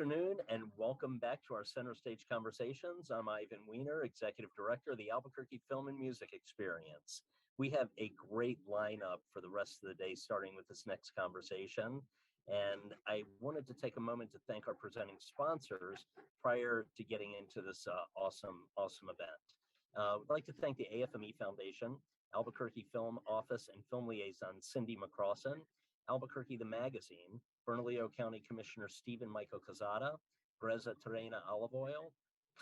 afternoon and welcome back to our Center Stage Conversations. I'm Ivan Weiner, Executive Director of the Albuquerque Film and Music Experience. We have a great lineup for the rest of the day, starting with this next conversation. And I wanted to take a moment to thank our presenting sponsors prior to getting into this awesome event. We'd like to thank the AFME Foundation, Albuquerque Film Office and Film Liaison Cindy McCrossan, Albuquerque the Magazine, Bernalillo County Commissioner Stephen Michael Cazada, Breza Terrena Olive Oil,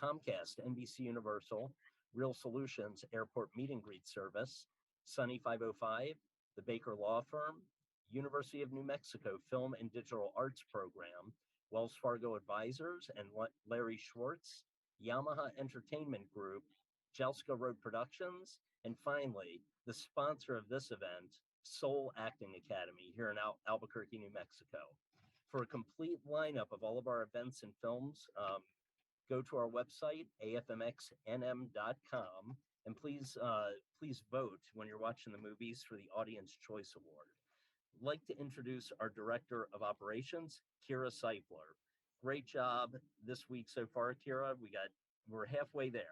Comcast, NBC Universal, Real Solutions Airport Meet and Greet Service, Sunny 505, the Baker Law Firm, University of New Mexico Film and Digital Arts Program, Wells Fargo Advisors and Larry Schwartz, Yamaha Entertainment Group, Jelska Road Productions, and finally, the sponsor of this event, Soul Acting Academy here in Albuquerque, New Mexico. For a complete lineup of all of our events and films, go to our website, AFMXNM.com, and please vote when you're watching the movies for the Audience Choice Award. I'd like to introduce our Director of Operations, Kira Seifler. Great job this week so far, Kira. We're halfway there.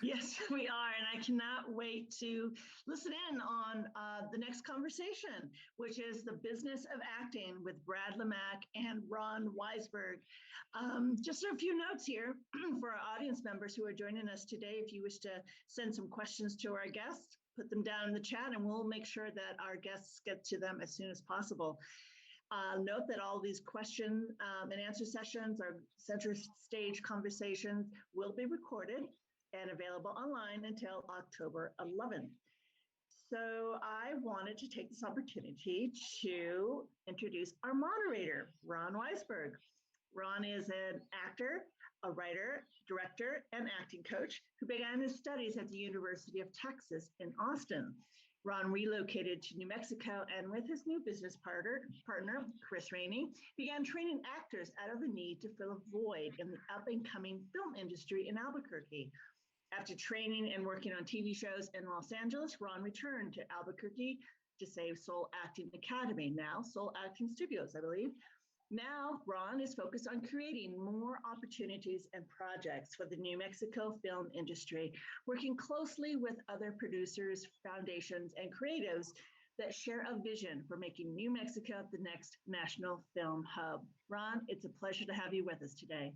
Yes, we are, and I cannot wait to listen in on the next conversation, which is the business of acting with Brad Lemack and Ron Weisberg. Just a few notes here for our audience members who are joining us today. If you wish to send some questions to our guests, put them down in the chat, and we'll make sure that our guests get to them as soon as possible. Note that all these question and answer sessions, our center stage conversations, will be recorded and available online until October 11th. So I wanted to take this opportunity to introduce our moderator, Ron Weisberg. Ron is an actor, a writer, director, and acting coach who began his studies at the University of Texas in Austin. Ron relocated to New Mexico and with his new business partner, Chris Rainey, began training actors out of the need to fill a void in the up-and-coming film industry in Albuquerque. After training and working on TV shows in Los Angeles, Ron returned to Albuquerque to save Soul Acting Academy, now Soul Acting Studios, I believe. Now, Ron is focused on creating more opportunities and projects for the New Mexico film industry, working closely with other producers, foundations, and creatives that share a vision for making New Mexico the next national film hub. Ron, it's a pleasure to have you with us today.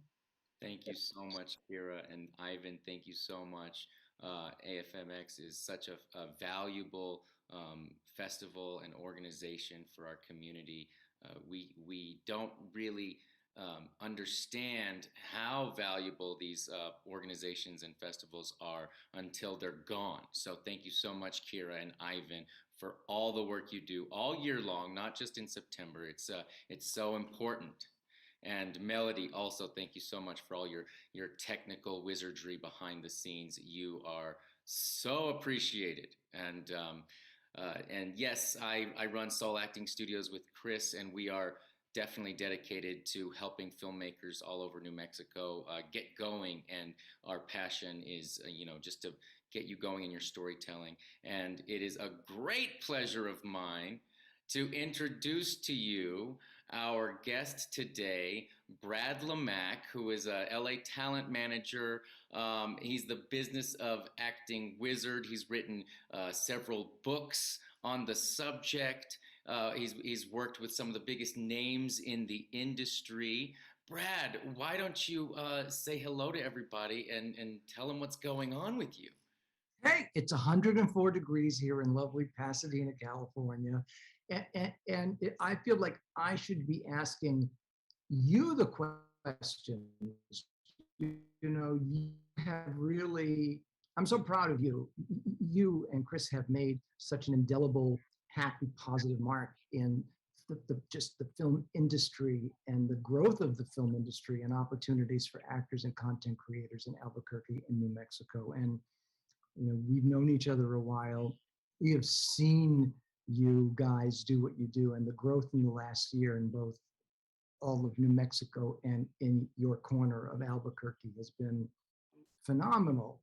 Thank you so much, Kira, and Ivan, thank you so much. AFMX is such a valuable festival and organization for our community. We don't really understand how valuable these organizations and festivals are until they're gone. So thank you so much, Kira and Ivan, for all the work you do all year long, not just in September. It's so important. And Melody, also, thank you so much for all your technical wizardry behind the scenes. You are so appreciated. And yes, I run Soul Acting Studios with Chris, and we are definitely dedicated to helping filmmakers all over New Mexico get going. And our passion is, just to get you going in your storytelling. And it is a great pleasure of mine to introduce to you our guest today, Brad Lemack, who is a LA talent manager. He's the business of acting wizard. He's written several books on the subject. He's worked with some of the biggest names in the industry. Brad, why don't you say hello to everybody and tell them what's going on with you? Hey, it's 104 degrees here in lovely Pasadena, California. And I feel like I should be asking you the questions. You have really, I'm so proud of you. You and Chris have made such an indelible, happy, positive mark in just the film industry and the growth of the film industry and opportunities for actors and content creators in Albuquerque and New Mexico. And we've known each other a while. We have seen you guys do what you do, and the growth in the last year in both all of New Mexico and in your corner of Albuquerque has been phenomenal.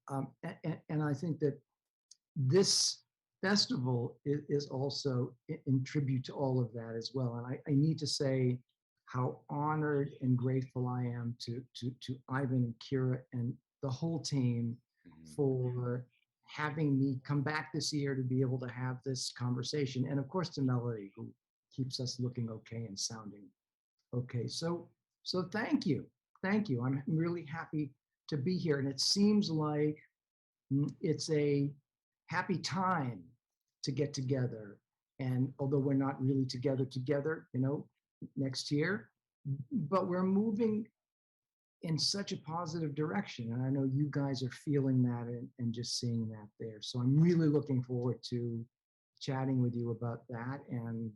And I think that this festival is also in tribute to all of that as well. And I need to say how honored and grateful I am to Ivan and Kira and the whole team for having me come back this year to be able to have this conversation. And of course to Melody, who keeps us looking okay and sounding okay. So thank you. Thank you. I'm really happy to be here. And it seems like it's a happy time to get together. And although we're not really together, next year, but we're moving in such a positive direction. And I know you guys are feeling that and just seeing that there. So I'm really looking forward to chatting with you about that and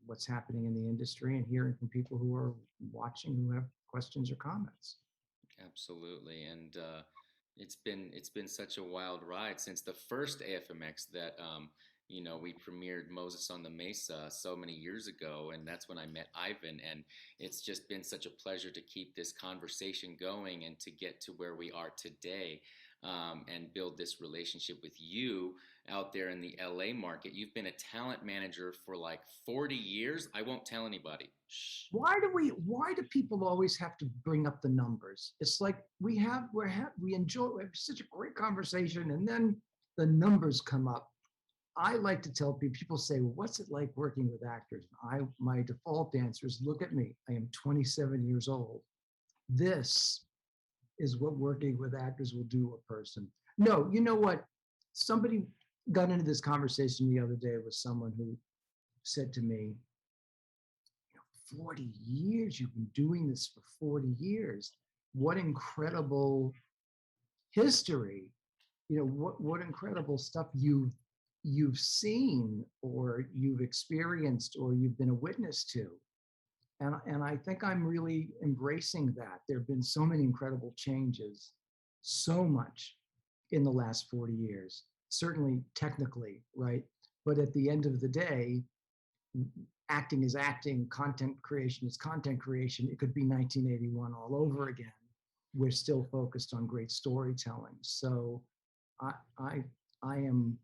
what's happening in the industry and hearing from people who are watching who have questions or comments. Absolutely. And it's been such a wild ride since the first AFMX that we premiered Moses on the Mesa so many years ago, and that's when I met Ivan. And it's just been such a pleasure to keep this conversation going and to get to where we are today, and build this relationship with you out there in the LA market. You've been a talent manager for like 40 years. I won't tell anybody. Shh. Why do people always have to bring up the numbers? It's like we have such a great conversation and then the numbers come up. I like to tell people say, well, what's it like working with actors? My default answer is, look at me. I am 27 years old. This is what working with actors will do to a person. No, you know what? Somebody got into this conversation the other day with someone who said to me, 40 years, you've been doing this for 40 years. What incredible history, what incredible stuff you've seen or you've experienced or you've been a witness to. And I think I'm really embracing that. There have been so many incredible changes, so much in the last 40 years, certainly technically, right? But at the end of the day, acting is acting, content creation is content creation. It could be 1981 all over again. We're still focused on great storytelling. So I am,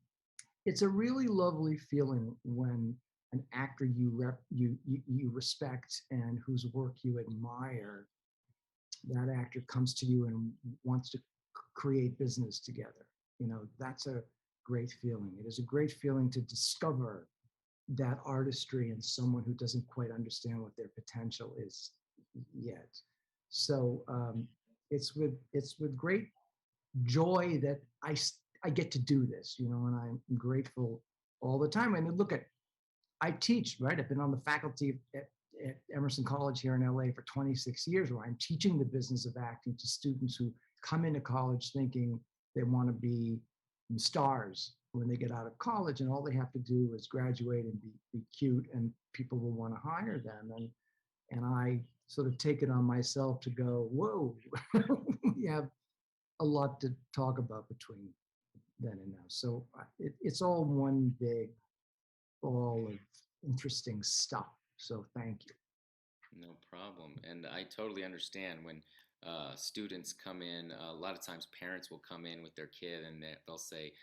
it's a really lovely feeling when an actor you respect and whose work you admire, that actor comes to you and wants to create business together. That's a great feeling. It is a great feeling to discover that artistry in someone who doesn't quite understand what their potential is yet. So it's with great joy that I get to do this, and I'm grateful all the time. I mean, I teach, right? I've been on the faculty at Emerson College here in LA for 26 years, where I'm teaching the business of acting to students who come into college thinking they want to be stars when they get out of college, and all they have to do is graduate and be cute, and people will want to hire them. And I sort of take it on myself to go, whoa, we have a lot to talk about between then and now. So it's all one big ball of interesting stuff. So thank you. No problem. And I totally understand when students come in. A lot of times parents will come in with their kid and they'll say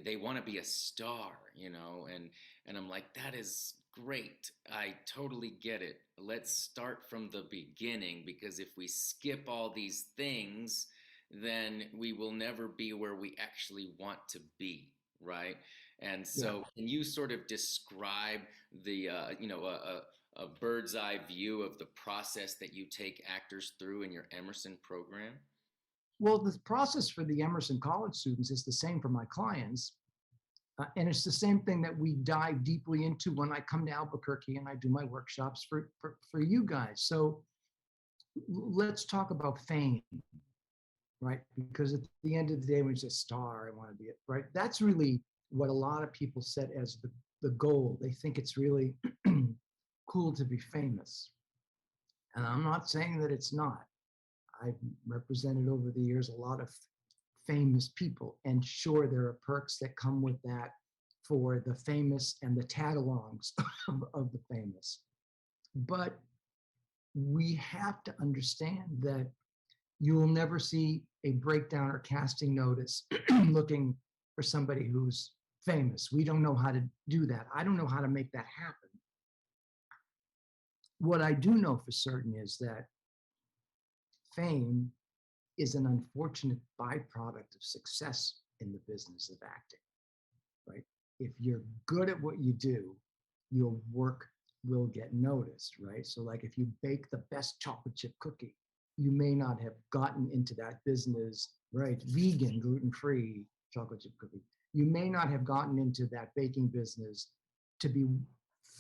they want to be a star, and I'm like, that is great. I totally get it. Let's start from the beginning, because if we skip all these things, then we will never be where we actually want to be, right? And so Can you sort of describe the, a bird's eye view of the process that you take actors through in your Emerson program? Well, the process for the Emerson College students is the same for my clients. And it's the same thing that we dive deeply into when I come to Albuquerque and I do my workshops for you guys. So let's talk about fame, right? Because at the end of the day, when you say star, I want to be it, right? That's really what a lot of people set as the goal. They think it's really cool to be famous. And I'm not saying that it's not. I've represented over the years a lot of famous people, and sure, there are perks that come with that for the famous and the tag-alongs of the famous. But we have to understand that you will never see a breakdown or casting notice looking for somebody who's famous. We don't know how to do that. I don't know how to make that happen. What I do know for certain is that fame is an unfortunate byproduct of success in the business of acting, right? If you're good at what you do, your work will get noticed, right? So like if you bake the best chocolate chip cookie, you may not have gotten into that business, right? Vegan, gluten-free chocolate chip cookie. You may not have gotten into that baking business to be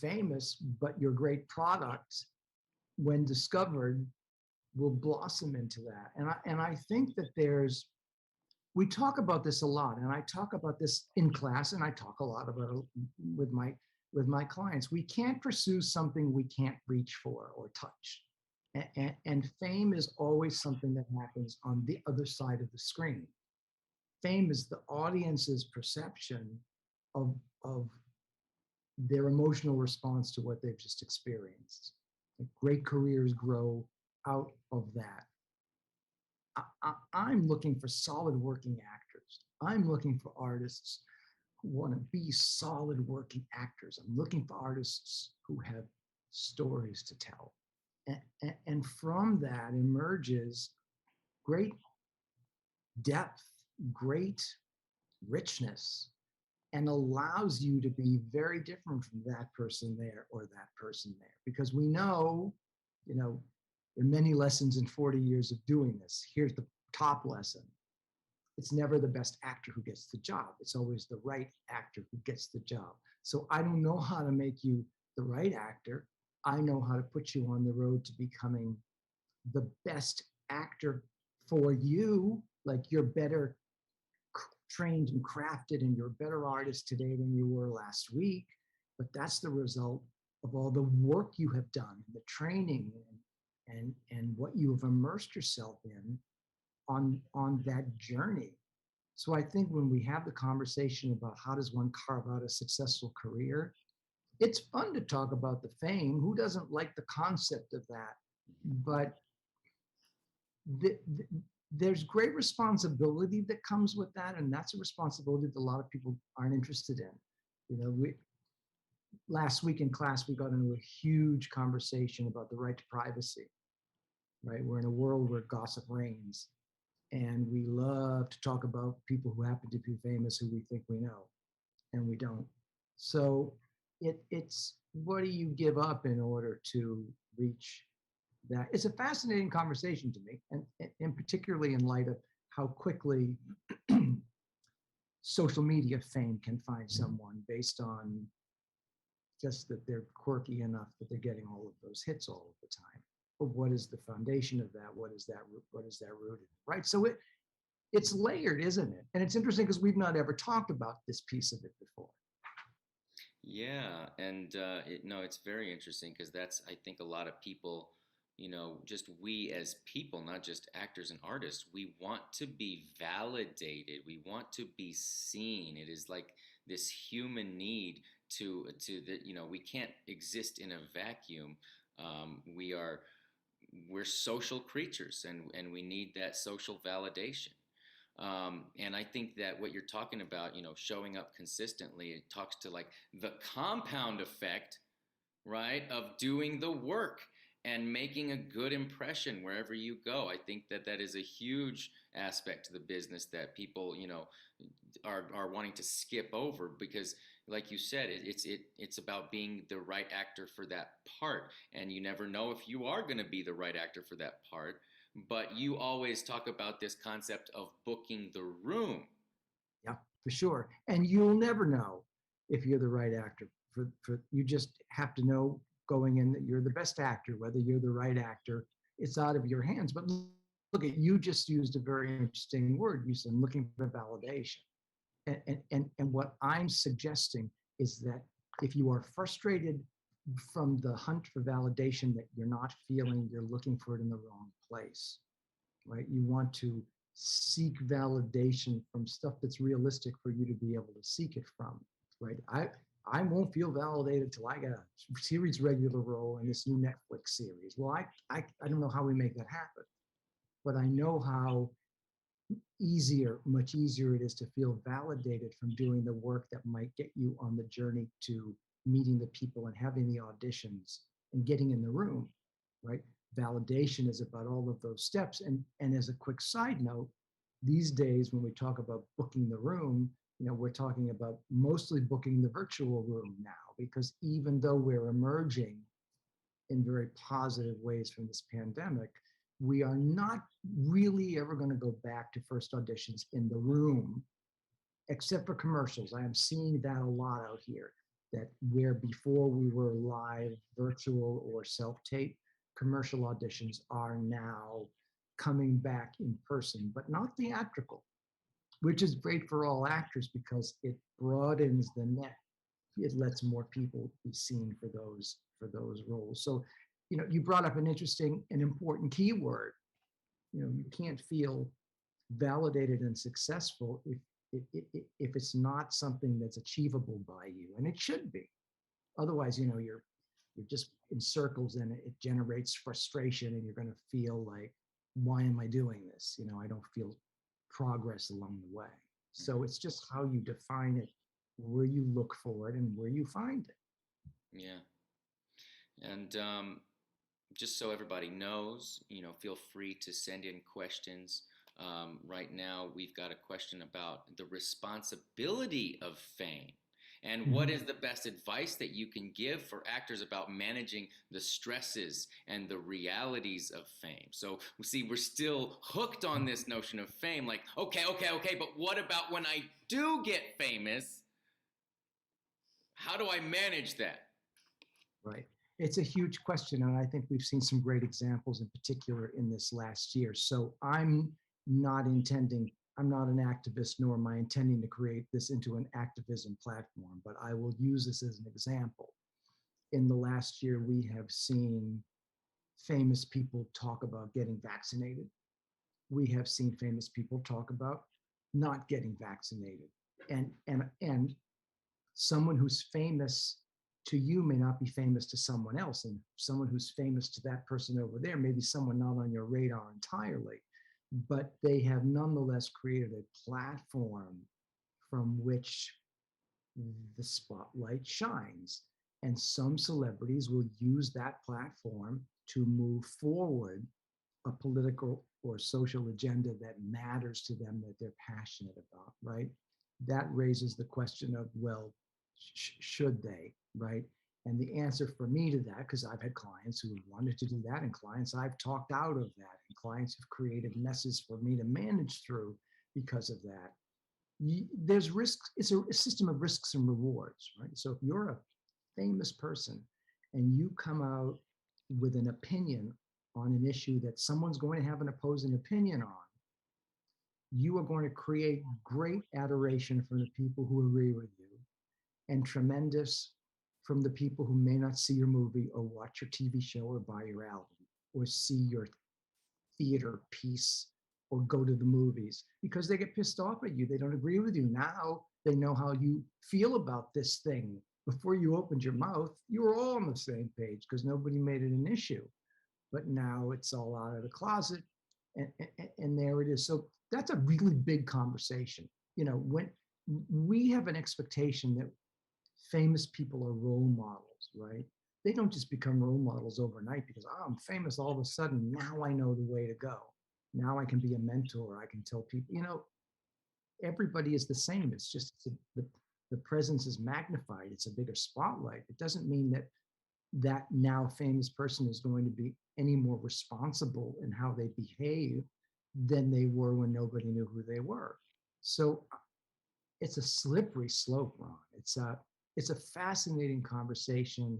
famous, but your great product, when discovered, will blossom into that. And I think that we talk about this a lot, and I talk about this in class, and I talk a lot about it with my clients. We can't pursue something we can't reach for or touch. And fame is always something that happens on the other side of the screen. Fame is the audience's perception of their emotional response to what they've just experienced. Great careers grow out of that. I'm looking for solid working actors. I'm looking for artists who want to be solid working actors. I'm looking for artists who have stories to tell. And from that emerges great depth, great richness, and allows you to be very different from that person there or that person there. Because we know, there are many lessons in 40 years of doing this. Here's the top lesson. It's never the best actor who gets the job. It's always the right actor who gets the job. So I don't know how to make you the right actor. I know how to put you on the road to becoming the best actor for you. Like you're better trained and crafted and you're a better artist today than you were last week. But that's the result of all the work you have done, the training and what you have immersed yourself in on that journey. So I think when we have the conversation about how does one carve out a successful career, it's fun to talk about the fame. Who doesn't like the concept of that? But there's great responsibility that comes with that, and that's a responsibility that a lot of people aren't interested in. Last week in class, we got into a huge conversation about the right to privacy, right? We're in a world where gossip reigns, and we love to talk about people who happen to be famous who we think we know, and we don't. So it's what do you give up in order to reach that? It's a fascinating conversation to me, and particularly in light of how quickly social media fame can find someone based on just that they're quirky enough that they're getting all of those hits all of the time. But what is the foundation of that? What is that rooted in, right? So it's layered, isn't it? And it's interesting because we've not ever talked about this piece of it before. Yeah, and it's very interesting because that's, I think, a lot of people, just we as people, not just actors and artists, we want to be validated. We want to be seen. It is like this human need to we can't exist in a vacuum. We're social creatures, and we need that social validation. And I think that what you're talking about, showing up consistently, it talks to like the compound effect, right, of doing the work and making a good impression wherever you go. I think that is a huge aspect to the business that people, are wanting to skip over because, like you said, it's about being the right actor for that part. And you never know if you are going to be the right actor for that part. But you always talk about this concept of booking the room. Yeah, for sure. And you'll never know if you're the right actor. You just have to know going in that you're the best actor, whether you're the right actor. It's out of your hands. But look, you just used a very interesting word. You said looking for validation. And what I'm suggesting is that if you are frustrated from the hunt for validation that you're not feeling, you're looking for it in the wrong place, right? You want to seek validation from stuff that's realistic for you to be able to seek it from, right? I won't feel validated till I get a series regular role in this new Netflix series. Well, I don't know how we make that happen, but I know how much easier it is to feel validated from doing the work that might get you on the journey to meeting the people and having the auditions and getting in the room, right? Validation is about all of those steps. And as a quick side note, these days when we talk about booking the room, we're talking about mostly booking the virtual room now, because even though we're emerging in very positive ways from this pandemic, we are not really ever going to go back to first auditions in the room, except for commercials. I am seeing that a lot out here, that where before we were live, virtual, or self-tape, commercial auditions are now coming back in person, but not theatrical, which is great for all actors because it broadens the net. It lets more people be seen for those roles. So, you brought up an interesting and important keyword. You can't feel validated and successful if it's not something that's achievable by you, and it should be. Otherwise, you're just in circles, and it generates frustration, and you're going to feel like, why am I doing this? I don't feel progress along the way. So it's just how you define it, where you look for it, and where you find it. Yeah. And just so everybody knows, feel free to send in questions. Right now, we've got a question about the responsibility of fame. And what is the best advice that you can give for actors about managing the stresses and the realities of fame? So we're still hooked on this notion of fame. Like, okay, but what about when I do get famous? How do I manage that? Right. It's a huge question, and I think we've seen some great examples in particular in this last year. So I'm not an activist, nor am I intending to create this into an activism platform, but I will use this as an example. In the last year, we have seen famous people talk about getting vaccinated. We have seen famous people talk about not getting vaccinated. And someone who's famous to you may not be famous to someone else, and someone who's famous to that person over there may be someone not on your radar entirely, but they have nonetheless created a platform from which the spotlight shines. And some celebrities will use that platform to move forward a political or social agenda that matters to them, that they're passionate about, right? That raises the question of, well, should they, right? And the answer for me to that, because I've had clients who wanted to do that, and clients I've talked out of that, and clients have created messes for me to manage through because of that. There's risks. It's a system of risks and rewards, right? So if you're a famous person and you come out with an opinion on an issue that someone's going to have an opposing opinion on, you are going to create great adoration from the people who agree with you, and tremendous from the people who may not see your movie or watch your TV show or buy your album or see your theater piece or go to the movies, because they get pissed off at you. They don't agree with you. Now they know how you feel about this thing. Before you opened your mouth, you were all on the same page because nobody made it an issue. But now it's all out of the closet, and there it is. So that's a really big conversation. When we have an expectation that famous people are role models, right? They don't just become role models overnight because I'm famous all of a sudden. Now I know the way to go. Now I can be a mentor. I can tell people, everybody is the same. It's just the presence is magnified. It's a bigger spotlight. It doesn't mean that now famous person is going to be any more responsible in how they behave than they were when nobody knew who they were. So it's a slippery slope, Ron. It's a fascinating conversation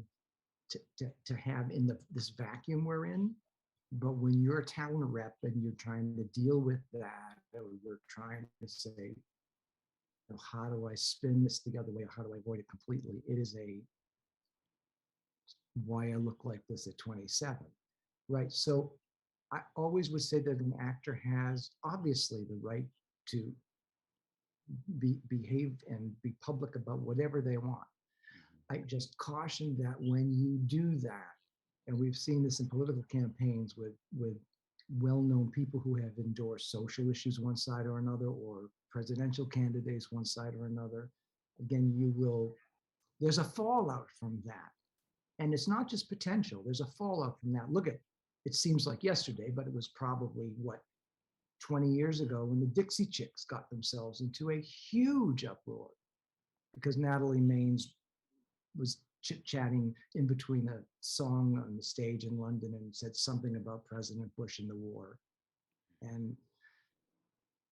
to have in this vacuum we're in. But when you're a talent rep and you're trying to deal with that, or you're trying to say, how do I spin this the other way? Or how do I avoid it completely? It is why I look like this at 27, right? So I always would say that an actor has obviously the right to behave and be public about whatever they want. I just caution that when you do that, and we've seen this in political campaigns with well-known people who have endorsed social issues one side or another, or presidential candidates one side or another, again, there's a fallout from that. And it's not just potential. There's a fallout from that. Look at, it seems like yesterday, but it was probably what, 20 years ago when the Dixie Chicks got themselves into a huge uproar because Natalie Maines was chit-chatting in between a song on the stage in London and said something about President Bush and the war. And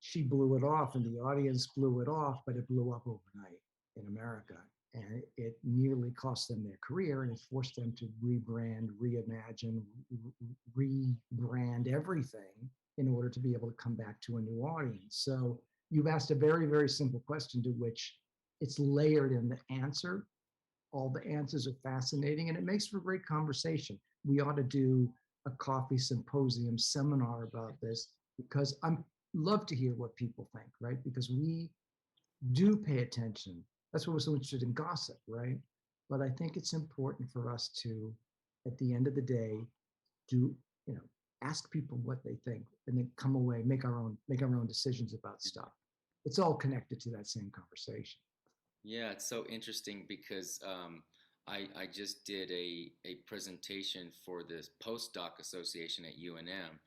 she blew it off and the audience blew it off, but it blew up overnight in America. And it nearly cost them their career and it forced them to rebrand, reimagine, rebrand everything in order to be able to come back to a new audience. So you've asked a very, very simple question to which it's layered in the answer. All the answers are fascinating and it makes for great conversation. We ought to do a coffee symposium seminar about this because I'm love to hear what people think, right? Because we do pay attention. That's why we're so interested in gossip, right? But I think it's important for us to, at the end of the day, do, ask people what they think and then come away, make our own decisions about stuff. It's all connected to that same conversation. Yeah, it's so interesting because I just did a presentation for this postdoc association at UNM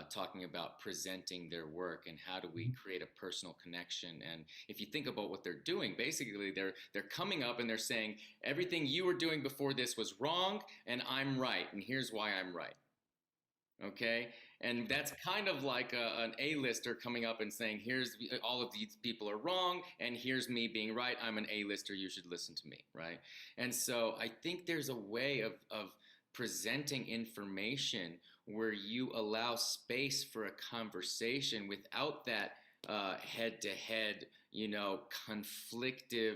talking about presenting their work and how do we create a personal connection. And if you think about what they're doing, basically they're coming up and they're saying everything you were doing before this was wrong and I'm right and here's why I'm right. Okay, and that's kind of like an A-lister coming up and saying, here's all of these people are wrong, and here's me being right. I'm an A-lister. You should listen to me, right? And so I think there's a way of presenting information where you allow space for a conversation without that head-to-head, conflictive,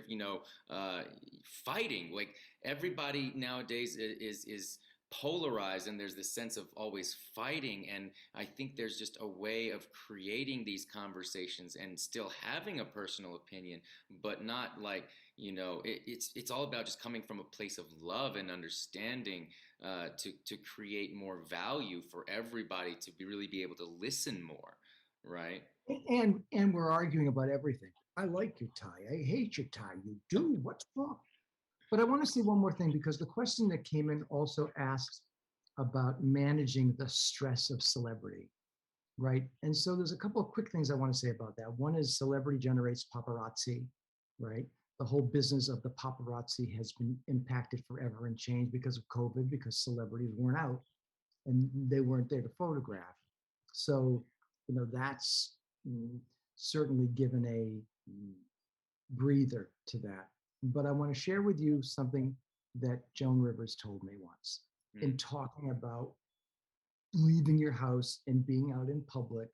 fighting. Like everybody nowadays is polarized and there's this sense of always fighting, and I think there's just a way of creating these conversations and still having a personal opinion, but not like it's all about just coming from a place of love and understanding to create more value for everybody to really be able to listen more, right? And we're arguing about everything. I like your tie. I hate your tie. You do. What's wrong? But I want to say one more thing because the question that came in also asked about managing the stress of celebrity, right? And so there's a couple of quick things I want to say about that. One is celebrity generates paparazzi, right? The whole business of the paparazzi has been impacted forever and changed because of COVID, because celebrities weren't out and they weren't there to photograph. So, that's certainly given a breather to that. But I want to share with you something that Joan Rivers told me once in talking about leaving your house and being out in public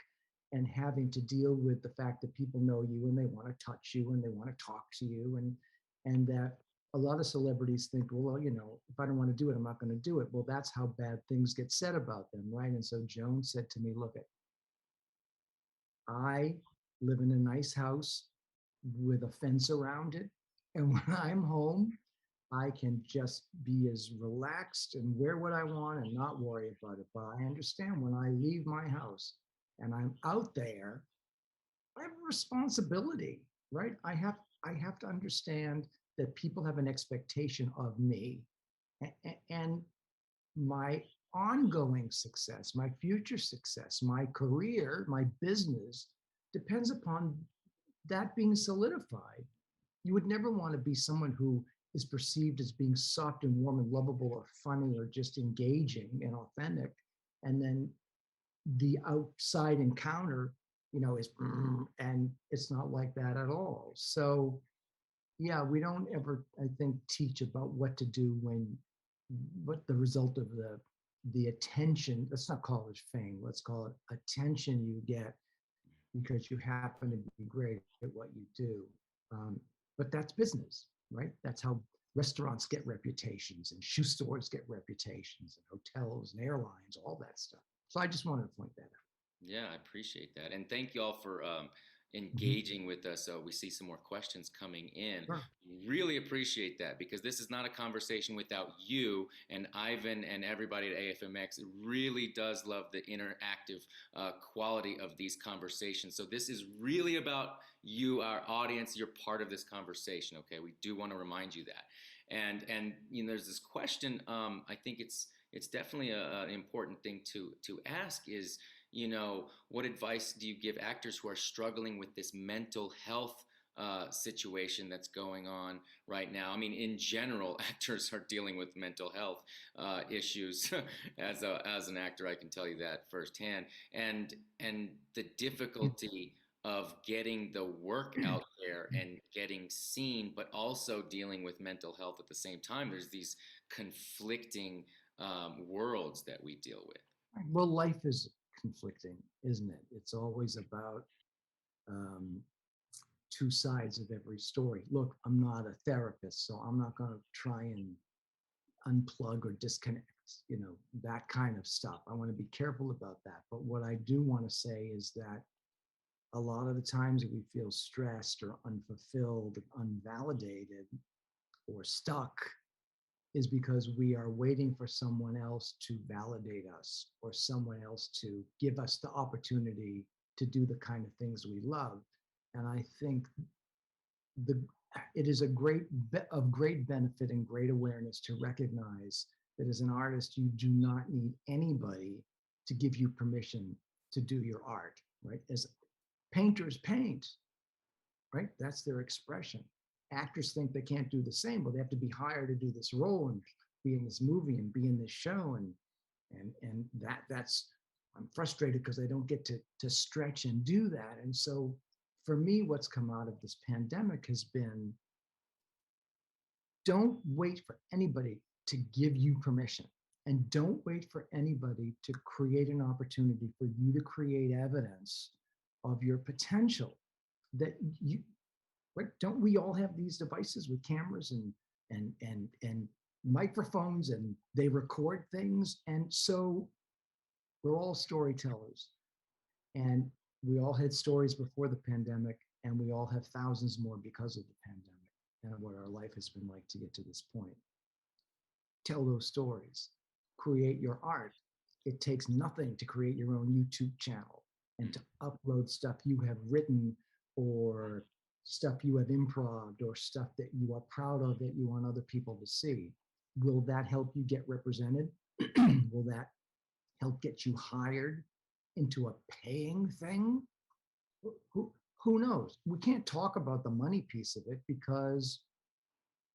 and having to deal with the fact that people know you and they want to touch you and they want to talk to you and that a lot of celebrities think, well, if I don't want to do it, I'm not going to do it. Well, that's how bad things get said about them, right? And so Joan said to me, look, I live in a nice house with a fence around it. And when I'm home, I can just be as relaxed and wear what I want and not worry about it. But I understand when I leave my house and I'm out there, I have a responsibility, right? I have to understand that people have an expectation of me and my ongoing success, my future success, my career, my business depends upon that being solidified. You would never want to be someone who is perceived as being soft and warm and lovable or funny or just engaging and authentic. And then the outside encounter, is, and it's not like that at all. So yeah, we don't ever, I think, teach about what to do what the result of the attention, let's not call it fame, let's call it attention you get because you happen to be great at what you do. But that's business, right? That's how restaurants get reputations and shoe stores get reputations and hotels and airlines, all that stuff. So I just wanted to point that out. Yeah, I appreciate that. And thank you all for engaging with us. So we see some more questions coming in. Sure. Really appreciate that because this is not a conversation without you and Ivan and everybody at AFMX. It really does love the interactive quality of these conversations. So this is really about you, our audience. You're part of this conversation, okay? We do want to remind you that. And there's this question. I think it's definitely an important thing to ask is, what advice do you give actors who are struggling with this mental health situation that's going on right now? I mean, in general, actors are dealing with mental health issues. As an actor, I can tell you that firsthand. And the difficulty of getting the work out there and getting seen, but also dealing with mental health at the same time. There's these conflicting worlds that we deal with. Well, life is conflicting, isn't it? It's always about two sides of every story. Look, I'm not a therapist, so I'm not going to try and unplug or disconnect, that kind of stuff. I want to be careful about that. But what I do want to say is that a lot of the times that we feel stressed or unfulfilled, unvalidated, or stuck is because we are waiting for someone else to validate us or someone else to give us the opportunity to do the kind of things we love. And I think it is of great benefit and great awareness to recognize that as an artist, you do not need anybody to give you permission to do your art, right? As painters paint, right? That's their expression. Actors think they can't do the same, but they have to be hired to do this role and be in this movie and be in this show. And that's, I'm frustrated because I don't get to stretch and do that. And so for me, what's come out of this pandemic has been, don't wait for anybody to give you permission. And don't wait for anybody to create an opportunity for you to create evidence of your potential. That you, right? Don't we all have these devices with cameras and microphones, and they record things? And so we're all storytellers. And we all had stories before the pandemic, and we all have thousands more because of the pandemic and what our life has been like to get to this point. Tell those stories. Create your art. It takes nothing to create your own YouTube channel and to upload stuff you have written or stuff you have improv'd or stuff that you are proud of that you want other people to see. Will that help you get represented? Will that help get you hired into a paying thing? Who knows? We can't talk about the money piece of it because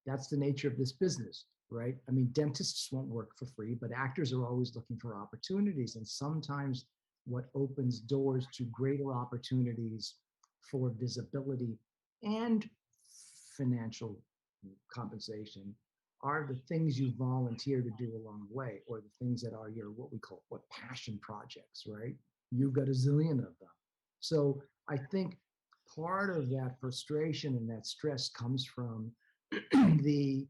that's the nature of this business, right? I mean, dentists won't work for free, but actors are always looking for opportunities. And sometimes what opens doors to greater opportunities for visibility and financial compensation are the things you volunteer to do along the way, or the things that are your, what we call, passion projects, right? You've got a zillion of them. So I think part of that frustration and that stress comes from the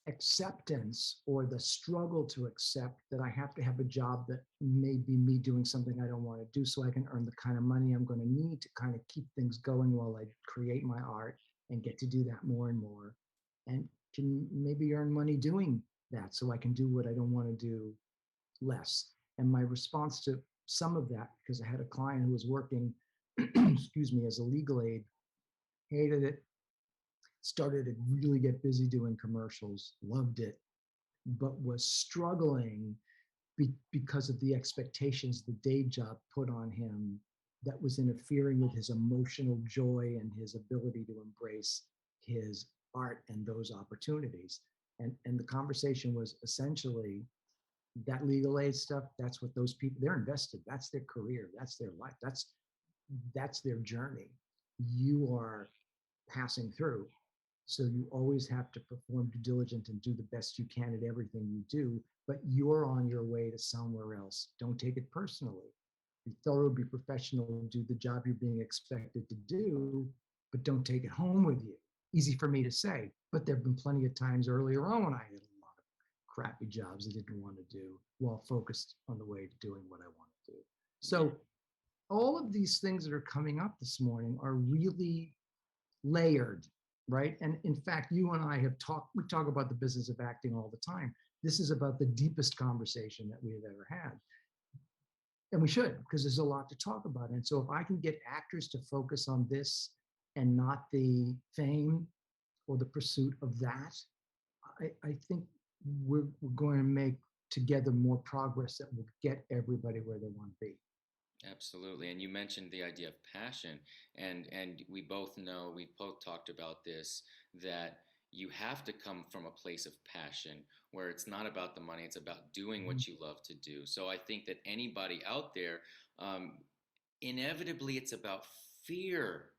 acceptance or the struggle to accept that I have to have a job that may be me doing something I don't want to do so I can earn the kind of money I'm going to need to kind of keep things going while I create my art and get to do that more and more, and can maybe earn money doing that so I can do what I don't want to do less. And my response to some of that, because I had a client who was working, excuse me, as a legal aid, hated it, started to really get busy doing commercials, loved it, but was struggling because of the expectations the day job put on him that was interfering with his emotional joy and his ability to embrace his art and those opportunities. And the conversation was essentially that legal aid stuff, that's what those people, they're invested. That's their career. That's their life. That's their journey. You are passing through. So you always have to perform due diligence and do the best you can at everything you do, but you're on your way to somewhere else. Don't take it personally. Be thorough, be professional, do the job you're being expected to do, but don't take it home with you. Easy for me to say, but there've been plenty of times earlier on when I had a lot of crappy jobs I didn't want to do while focused on the way to doing what I want to do. So all of these things that are coming up this morning are really layered, right? And in fact, you and I have talked, we talk about the business of acting all the time. This is about the deepest conversation that we have ever had. And we should, because there's a lot to talk about. And so if I can get actors to focus on this and not the fame or the pursuit of that, I think we're going to make together more progress that will get everybody where they want to be. Absolutely. And you mentioned the idea of passion, and we both know, we both talked about this, that you have to come from a place of passion where it's not about the money, it's about doing what you love to do. So I think that anybody out there, inevitably it's about fear.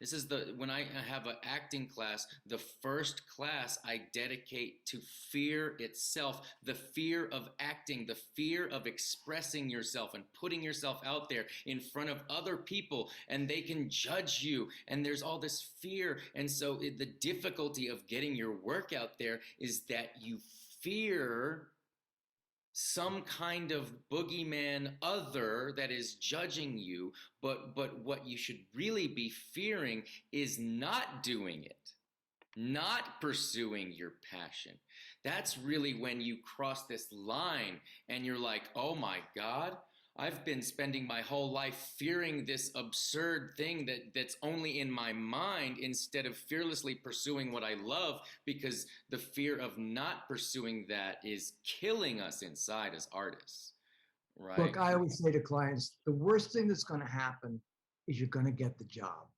This is when I have an acting class, the first class I dedicate to fear itself, the fear of acting, the fear of expressing yourself and putting yourself out there in front of other people, and they can judge you, and there's all this fear. And so the difficulty of getting your work out there is that you fear some kind of boogeyman other that is judging you, but what you should really be fearing is not doing it, not pursuing your passion. That's really when you cross this line and you're like, oh my God, I've been spending my whole life fearing this absurd thing that's only in my mind, instead of fearlessly pursuing what I love, because the fear of not pursuing that is killing us inside as artists, right? Look, I always say to clients, the worst thing that's going to happen is you're going to get the job.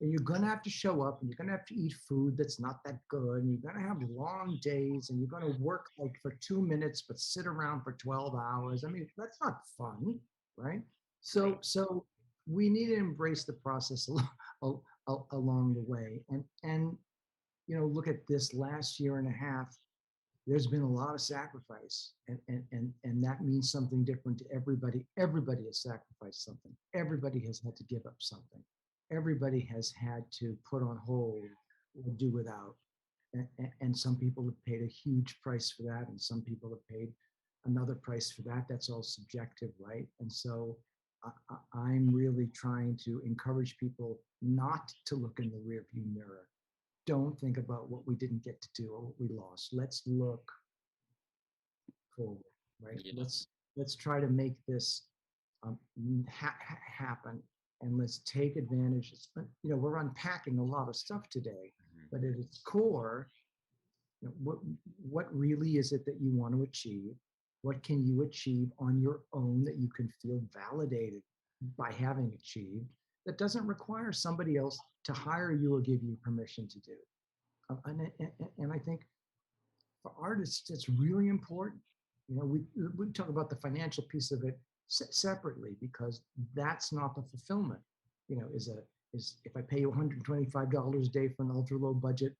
And you're going to have to show up, and you're going to have to eat food that's not that good, and you're going to have long days, and you're going to work like for 2 minutes but sit around for 12 hours. I mean, that's not fun, right? So we need to embrace the process along the way, and look at this last year and a half. There's been a lot of sacrifice, and that means something different to everybody. Everybody has sacrificed something. Everybody has had to give up something. Everybody has had to put on hold or do without. And some people have paid a huge price for that, and some people have paid another price for that. That's all subjective, right? And so I'm really trying to encourage people not to look in the rearview mirror. Don't think about what we didn't get to do or what we lost. Let's look forward, right? Yeah. Let's try to make this happen, and let's take advantage. We're unpacking a lot of stuff today, but at its core, what really is it that you want to achieve? What can you achieve on your own that you can feel validated by having achieved, that doesn't require somebody else to hire you or give you permission to do? And I think for artists, it's really important. We talk about the financial piece of it separately, because that's not the fulfillment. Is if I pay you $125 a day for an ultra low budget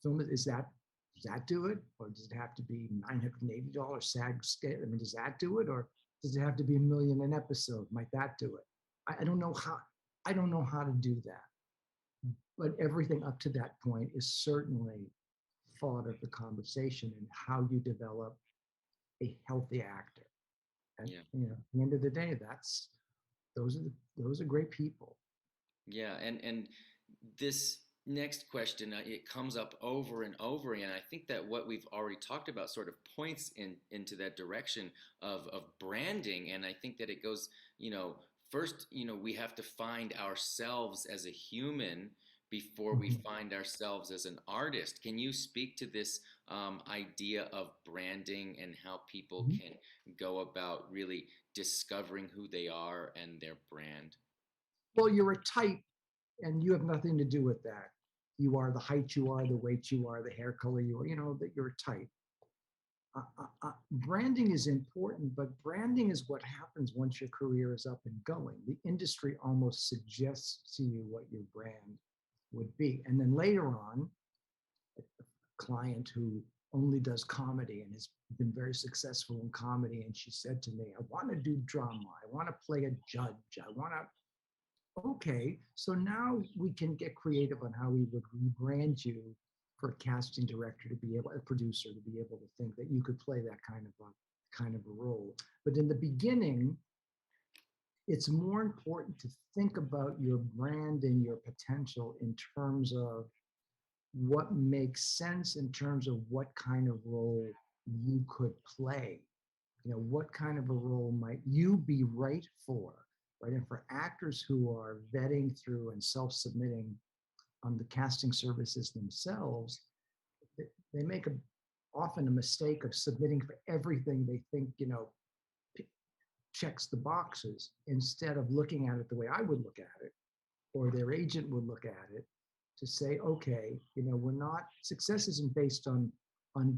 film, does that do it, or does it have to be $980 SAG scale? I mean, does that do it, or does it have to be $1 million an episode? Might that do it? I don't know how. I don't know how to do that. But everything up to that point is certainly thought of the conversation and how you develop a healthy actor. And at the end of the day, those are great people. Yeah, and this next question, it comes up over and over again. I think that what we've already talked about sort of points into that direction of branding, and I think that it goes, first, we have to find ourselves as a human before we find ourselves as an artist. Can you speak to this idea of branding and how people can go about really discovering who they are and their brand? Well, you're a type, and you have nothing to do with that. You are the height you are, the weight you are, the hair color you are, that you're a type. Branding is important, but branding is what happens once your career is up and going. The industry almost suggests to you what your brand would be. And then later on, a client who only does comedy and has been very successful in comedy, and she said to me, I want to do drama. I want to play a judge. Okay, so now we can get creative on how we would rebrand you for a casting director to be able, a producer to be able to think that you could play that kind of a role. But in the beginning, it's more important to think about your brand and your potential in terms of what makes sense, in terms of what kind of role you could play. What kind of a role might you be right for, right? And for actors who are vetting through and self-submitting on the casting services themselves, they make often a mistake of submitting for everything they think, checks the boxes, instead of looking at it the way I would look at it, or their agent would look at it, to say, okay, success isn't based on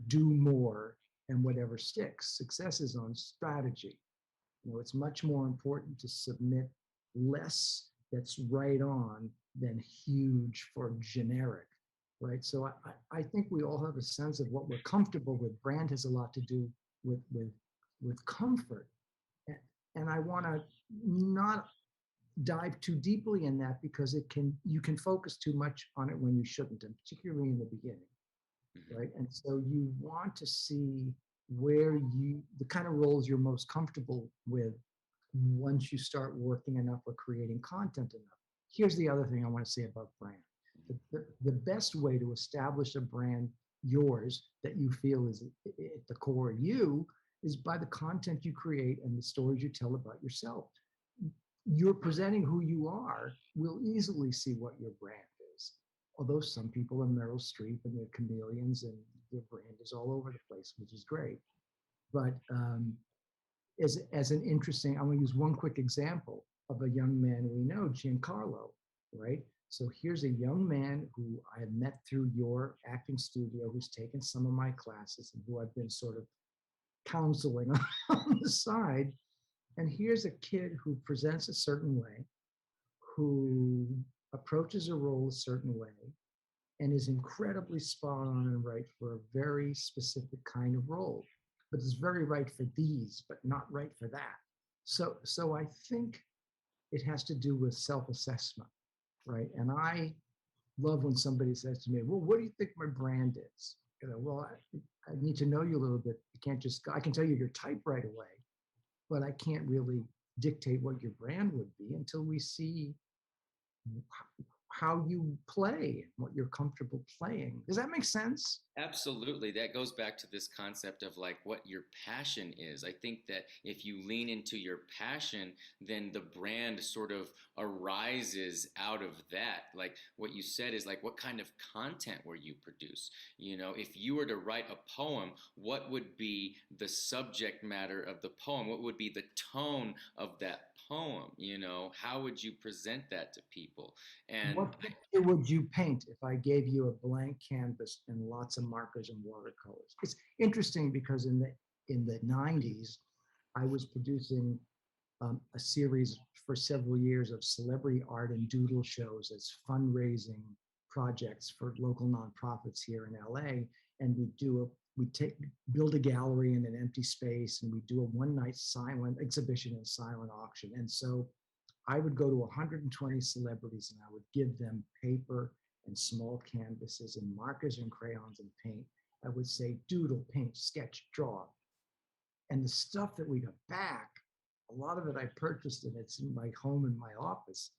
do more and whatever sticks. Success is on strategy. It's much more important to submit less that's right on than huge for generic, right? So I think we all have a sense of what we're comfortable with. Brand has a lot to do with comfort. And I want to not dive too deeply in that, because you can focus too much on it when you shouldn't, and particularly in the beginning, right? And so you want to see the kind of roles you're most comfortable with once you start working enough or creating content enough. Here's the other thing I want to say about brand. The best way to establish a brand, yours, that you feel is at the core of you, is by the content you create and the stories you tell about yourself. You're presenting who you are, we'll easily see what your brand is. Although some people are Meryl Streep and they're chameleons and their brand is all over the place, which is great. But as an interesting, I'm going to use one quick example of a young man we know, Giancarlo, right? So here's a young man who I have met through your acting studio, who's taken some of my classes and who I've been sort of counseling on the side. And here's a kid who presents a certain way, who approaches a role a certain way, and is incredibly spot on and right for a very specific kind of role, but is very right for these, but not right for that. So I think it has to do with self-assessment, right? And I love when somebody says to me, well, what do you think my brand is? Well, I need to know you a little bit. You can't just, I can tell you your type right away, but I can't really dictate what your brand would be until we see how you play and what you're comfortable playing. Does that make sense? Absolutely. That goes back to this concept of like what your passion is. I think that if you lean into your passion, then the brand sort of arises out of that. Like what you said is like, what kind of content will you produce? If you were to write a poem, what would be the subject matter of the poem? What would be the tone of that poem? How would you present that to people? And what picture would you paint if I gave you a blank canvas and lots of markers and watercolors? It's interesting because in the 90s, I was producing a series for several years of celebrity art and doodle shows as fundraising projects for local nonprofits here in LA. And build a gallery in an empty space, and we do a one-night silent exhibition and silent auction. And so I would go to 120 celebrities and I would give them paper and small canvases and markers and crayons and paint. I would say, doodle, paint, sketch, draw. And the stuff that we got back, a lot of it I purchased, and it's in my home and my office.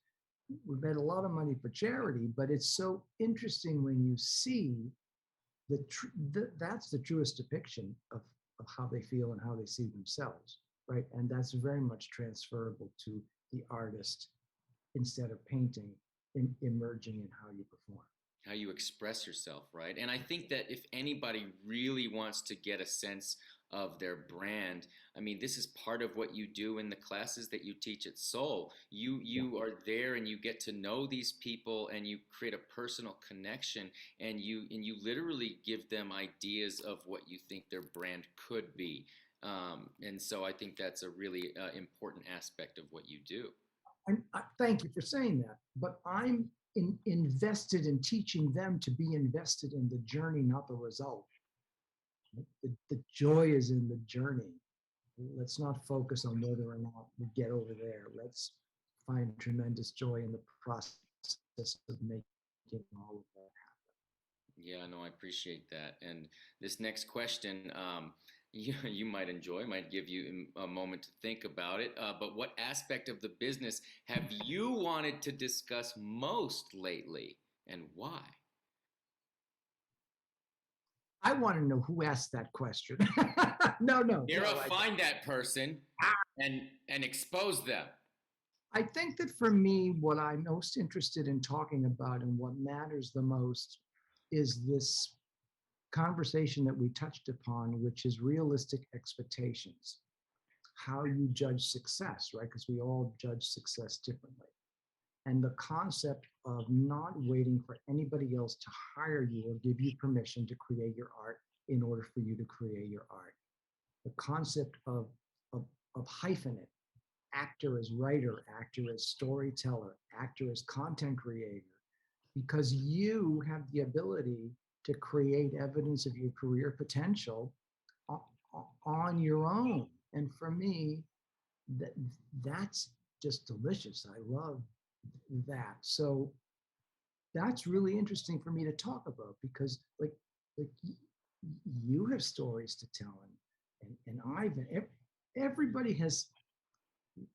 We made a lot of money for charity, but it's so interesting when you see that's the truest depiction of how they feel and how they see themselves, right? And that's very much transferable to the artist, instead of painting, emerging in how you perform. How you express yourself, right? And I think that if anybody really wants to get a sense of their brand, I mean, this is part of what you do in the classes that you teach at Soul. You are there and you get to know these people and you create a personal connection, and you literally give them ideas of what you think their brand could be. And so I think that's a really important aspect of what you do. Thank you for saying that. But I'm invested in teaching them to be invested in the journey, not the result. The joy is in the journey. Let's not focus on whether or not we get over there. Let's find tremendous joy in the process of making all of that happen. Yeah, no, I appreciate that. And this next question, you might enjoy, might give you a moment to think about it. But what aspect of the business have you wanted to discuss most lately, and why? I want to know who asked that question. No. Mira, find that person and expose them. I think that for me, what I'm most interested in talking about and what matters the most is this conversation that we touched upon, which is realistic expectations, how you judge success, right? Because we all judge success differently. And the concept of not waiting for anybody else to hire you or give you permission to create your art in order for you to create your art. The concept of hyphenate, actor as writer, actor as storyteller, actor as content creator, because you have the ability to create evidence of your career potential on your own. And for me, that's just delicious. I love that. So that's really interesting for me to talk about because like you have stories to tell and Ivan, everybody has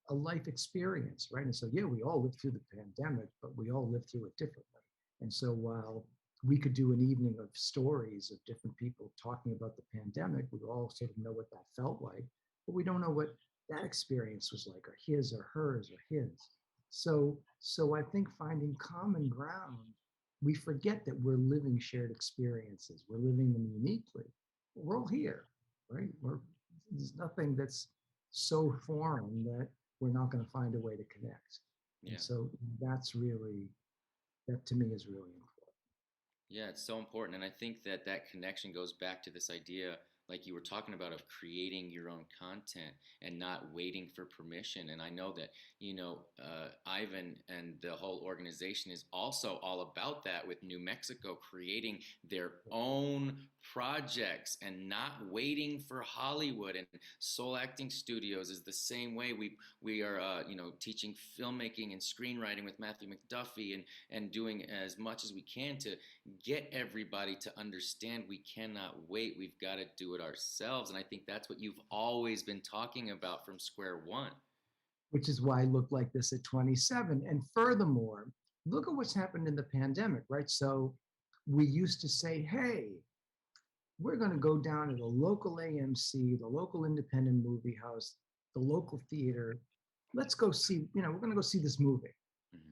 a life experience, right? And so, yeah, we all lived through the pandemic, but we all lived through it differently. And so while we could do an evening of stories of different people talking about the pandemic, we all sort of know what that felt like, but we don't know what that experience was like, or his or hers or his. So I think finding common ground, we forget that we're living shared experiences. We're living them uniquely. We're all here, right? There's nothing that's so foreign that we're not going to find a way to connect. Yeah. And so that to me is really important. Yeah, it's so important. And I think that that connection goes back to this idea, like you were talking about, of creating your own content and not waiting for permission. And I know that, Ivan and the whole organization is also all about that with New Mexico, creating their own projects and not waiting for Hollywood. And Soul Acting Studios is the same way. We are, teaching filmmaking and screenwriting with Matthew McDuffie and doing as much as we can to get everybody to understand we cannot wait. We've got to do it ourselves. And I think that's what you've always been talking about from square one. Which is why I look like this at 27. And furthermore, look at what's happened in the pandemic, right? So we used to say, hey, we're going to go down to the local AMC, the local independent movie house, the local theater. Let's go see, we're going to go see this movie.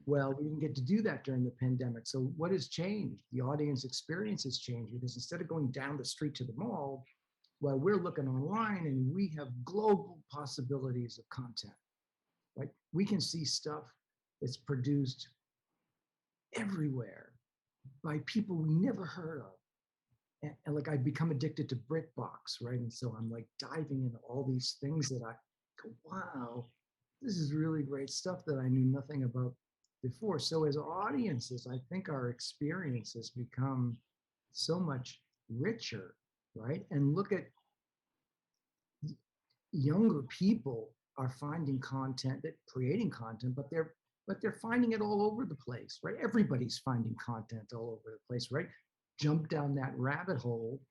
Well, we didn't get to do that during the pandemic. So what has changed? The audience experience has changed because instead of going down the street to the mall, well, we're looking online and we have global possibilities of content, right? We can see stuff that's produced everywhere by people we never heard of. And like I've become addicted to BritBox, right? And so I'm like diving into all these things that I go, wow, this is really great stuff that I knew nothing about before. So as audiences, I think our experiences become so much richer, right? And look at younger people are finding content, that creating content, but they're finding it all over the place, right? Everybody's finding content all over the place, right? Jump down that rabbit hole,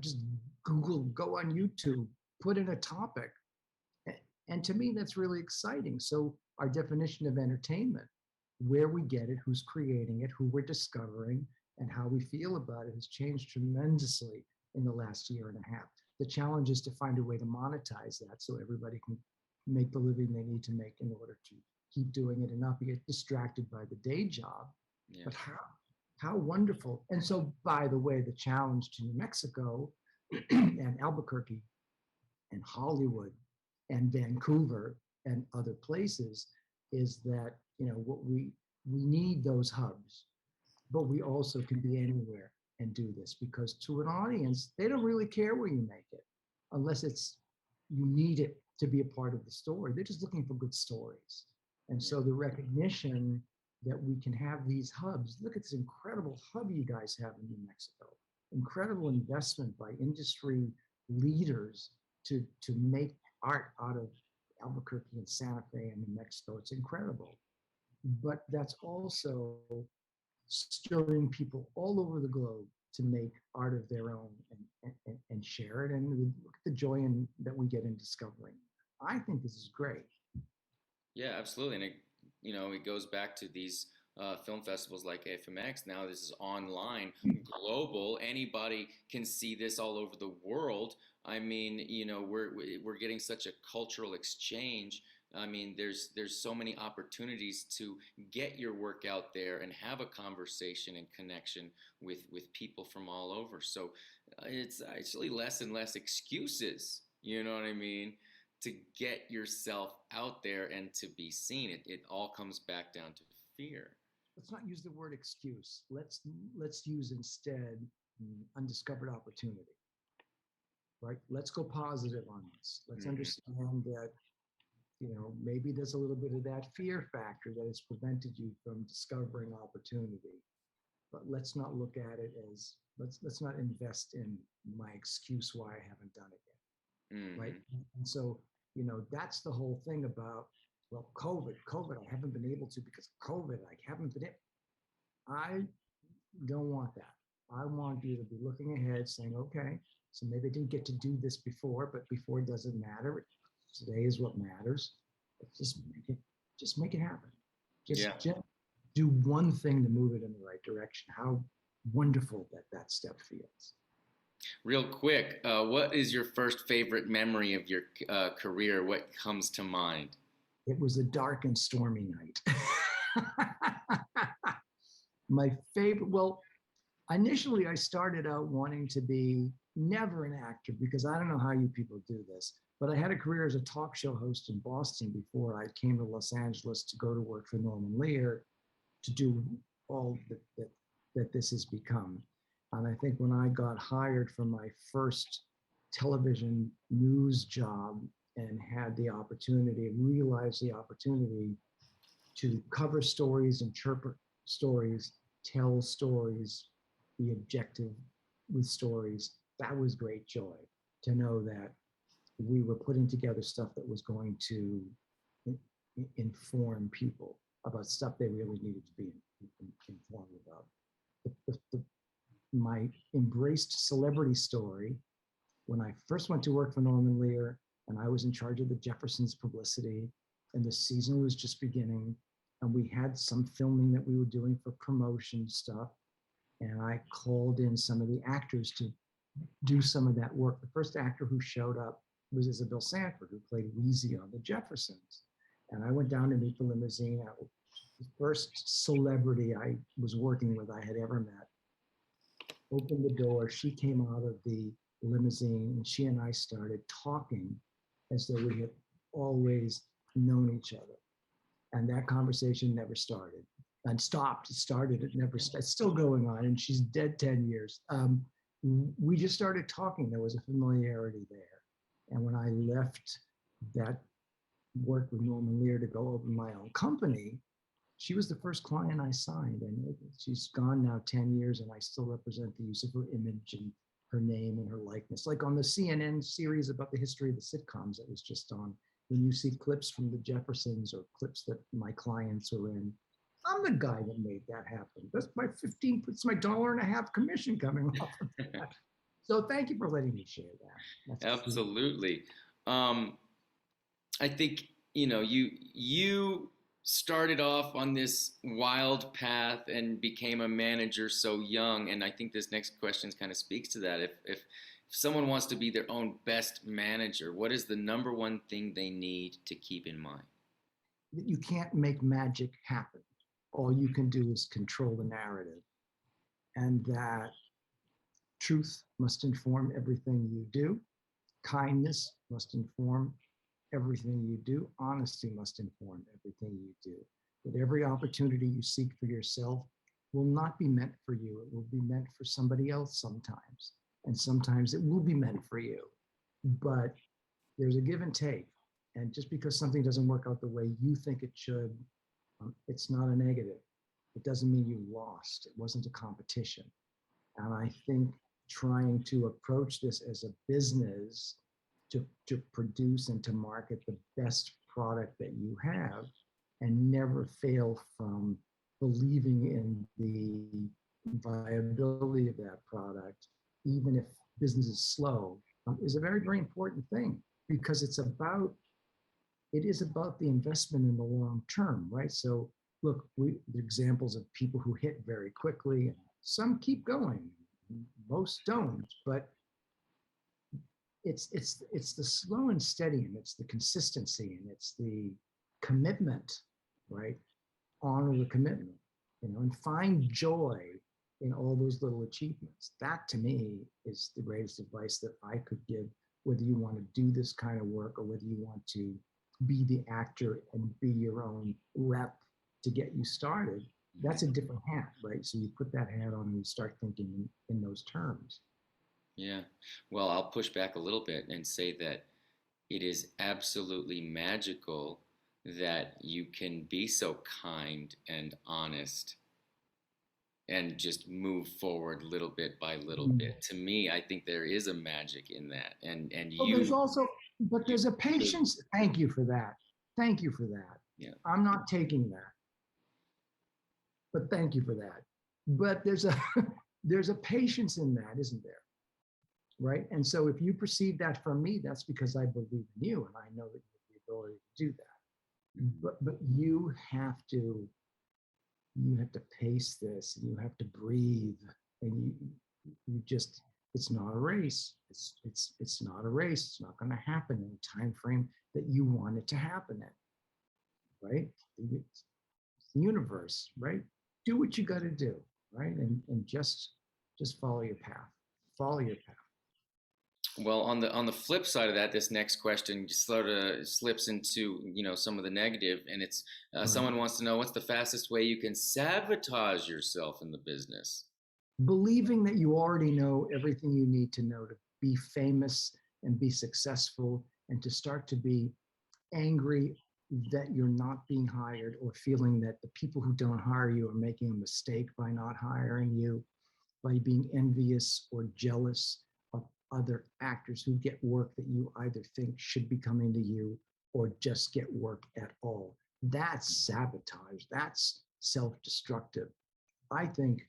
just Google, go on YouTube, put in a topic. And to me, that's really exciting. So our definition of entertainment, where we get it, who's creating it, who we're discovering, and how we feel about it has changed tremendously in the last year and a half. The challenge is to find a way to monetize that so everybody can make the living they need to make in order to keep doing it and not be distracted by the day job. Yeah. But how wonderful. And so, by the way, the challenge to New Mexico and Albuquerque and Hollywood and Vancouver and other places is that, what we need those hubs, but we also can be anywhere and do this, because to an audience, they don't really care where you make it unless you need it to be a part of the story. They're just looking for good stories. And so the recognition that we can have these hubs, look at this incredible hub you guys have in New Mexico, incredible investment by industry leaders to make art out of Albuquerque and Santa Fe and New Mexico. It's incredible. But that's also stirring people all over the globe to make art of their own and share it. And look at the joy that we get in discovering. I think this is great. Yeah, absolutely. And it goes back to these film festivals like AFMX. Now this is online, global. Anybody can see this all over the world. I mean, we're getting such a cultural exchange I mean, there's so many opportunities to get your work out there and have a conversation and connection with people from all over. So it's actually less and less excuses, you know what I mean, to get yourself out there and to be seen. It all comes back down to fear. Let's not use the word excuse. Let's use instead undiscovered opportunity. Right? Let's go positive on this. Let's understand that, you know, maybe there's a little bit of that fear factor that has prevented you from discovering opportunity. But let's not look at it as let's not invest in my excuse why I haven't done it yet. Right? And so, you know, that's the whole thing about, well, COVID, I haven't been able to because of COVID, I haven't been able. I don't want that. I want you to be looking ahead saying, okay, so maybe I didn't get to do this before, but before doesn't matter. Today is what matters. Just make it happen. Just do one thing to move it in the right direction. How wonderful that step feels. Real quick, what is your first favorite memory of your career? What comes to mind? It was a dark and stormy night. My favorite, well, initially I started out wanting to be never an actor because I don't know how you people do this, but I had a career as a talk show host in Boston before I came to Los Angeles to go to work for Norman Lear to do all that this has become. And I think when I got hired for my first television news job and had the opportunity, realized the opportunity to cover stories, interpret stories, tell stories, be objective with stories, that was great joy to know that we were putting together stuff that was going to inform people about stuff they really needed to be informed about. My embraced celebrity story, when I first went to work for Norman Lear and I was in charge of the Jeffersons publicity and the season was just beginning and we had some filming that we were doing for promotion stuff, and I called in some of the actors to do some of that work. The first actor who showed up was Isabel Sanford, who played Wheezy on the Jeffersons. And I went down to meet the limousine. The first celebrity I was working with I had ever met. Opened the door, she came out of the limousine, and she and I started talking as though we had always known each other. And that conversation never started and stopped. It started, it never stopped. It's still going on, and she's dead 10 years. We just started talking. There was a familiarity there. And when I left that work with Norman Lear to go open my own company, she was the first client I signed. And she's gone now 10 years, and I still represent the use of her image and her name and her likeness. Like on the CNN series about the history of the sitcoms that was just on, when you see clips from the Jeffersons or clips that my clients are in, I'm the guy that made that happen. That's my it's my $1.50 commission coming off of that. So thank you for letting me share that. That's absolutely. I think, you know, you started off on this wild path and became a manager so young, and I think this next question kind of speaks to that. If someone wants to be their own best manager, what is the number one thing they need to keep in mind? You can't make magic happen. All you can do is control the narrative, and that truth must inform everything you do. Kindness must inform everything you do. Honesty must inform everything you do. That every opportunity you seek for yourself will not be meant for you. It will be meant for somebody else sometimes. And sometimes it will be meant for you. But there's a give and take. And just because something doesn't work out the way you think it should, it's not a negative. It doesn't mean you lost. It wasn't a competition. And I think trying to approach this as a business to produce and to market the best product that you have and never fail from believing in the viability of that product, even if business is slow, is a very, very important thing, because it is about the investment in the long term, right? So look, the examples of people who hit very quickly, some keep going, most don't, but it's the slow and steady, and it's the consistency, and it's the commitment, right? Honor the commitment, and find joy in all those little achievements. That to me is the greatest advice that I could give, whether you want to do this kind of work or whether you want to be the actor and be your own rep to get you started. That's a different hat, right? So you put that hat on and you start thinking in those terms. Yeah. Well, I'll push back a little bit and say that it is absolutely magical that you can be so kind and honest and just move forward little bit by little bit. To me, I think there is a magic in that. And well, you, there's also, but there's a patience. Thank you for that. Thank you for that. Yeah. I'm not taking that, but thank you for that. But there's a there's a patience in that, isn't there? Right. And so if you perceive that from me, that's because I believe in you and I know that you have the ability to do that. But you have to pace this, and you have to breathe, and you just, it's not a race. It's not a race. It's not going to happen in a time frame that you want it to happen in. Right? It's the universe, right? Do what you got to do, right? And just follow your path. Follow your path. Well, on the flip side of that, this next question sort of slips into some of the negative, and it's someone wants to know, what's the fastest way you can sabotage yourself in the business? Believing that you already know everything you need to know to be famous and be successful, and to start to be angry that you're not being hired, or feeling that the people who don't hire you are making a mistake by not hiring you, by being envious or jealous of other actors who get work that you either think should be coming to you or just get work at all. That's sabotage. That's self-destructive. I think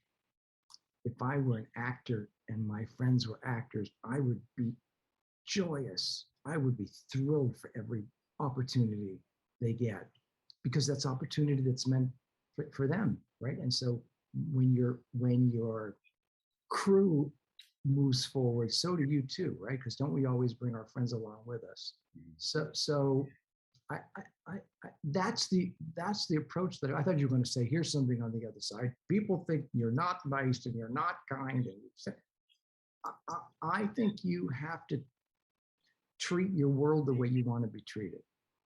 if I were an actor and my friends were actors, I would be joyous. I would be thrilled for every opportunity they get, because that's opportunity that's meant for them, right? And so when your crew moves forward, so do you too, right? Because don't we always bring our friends along with us? So I that's the approach that I thought you were going to say. Here's something on the other side. People think you're not nice and you're not kind, and I think you have to treat your world the way you want to be treated,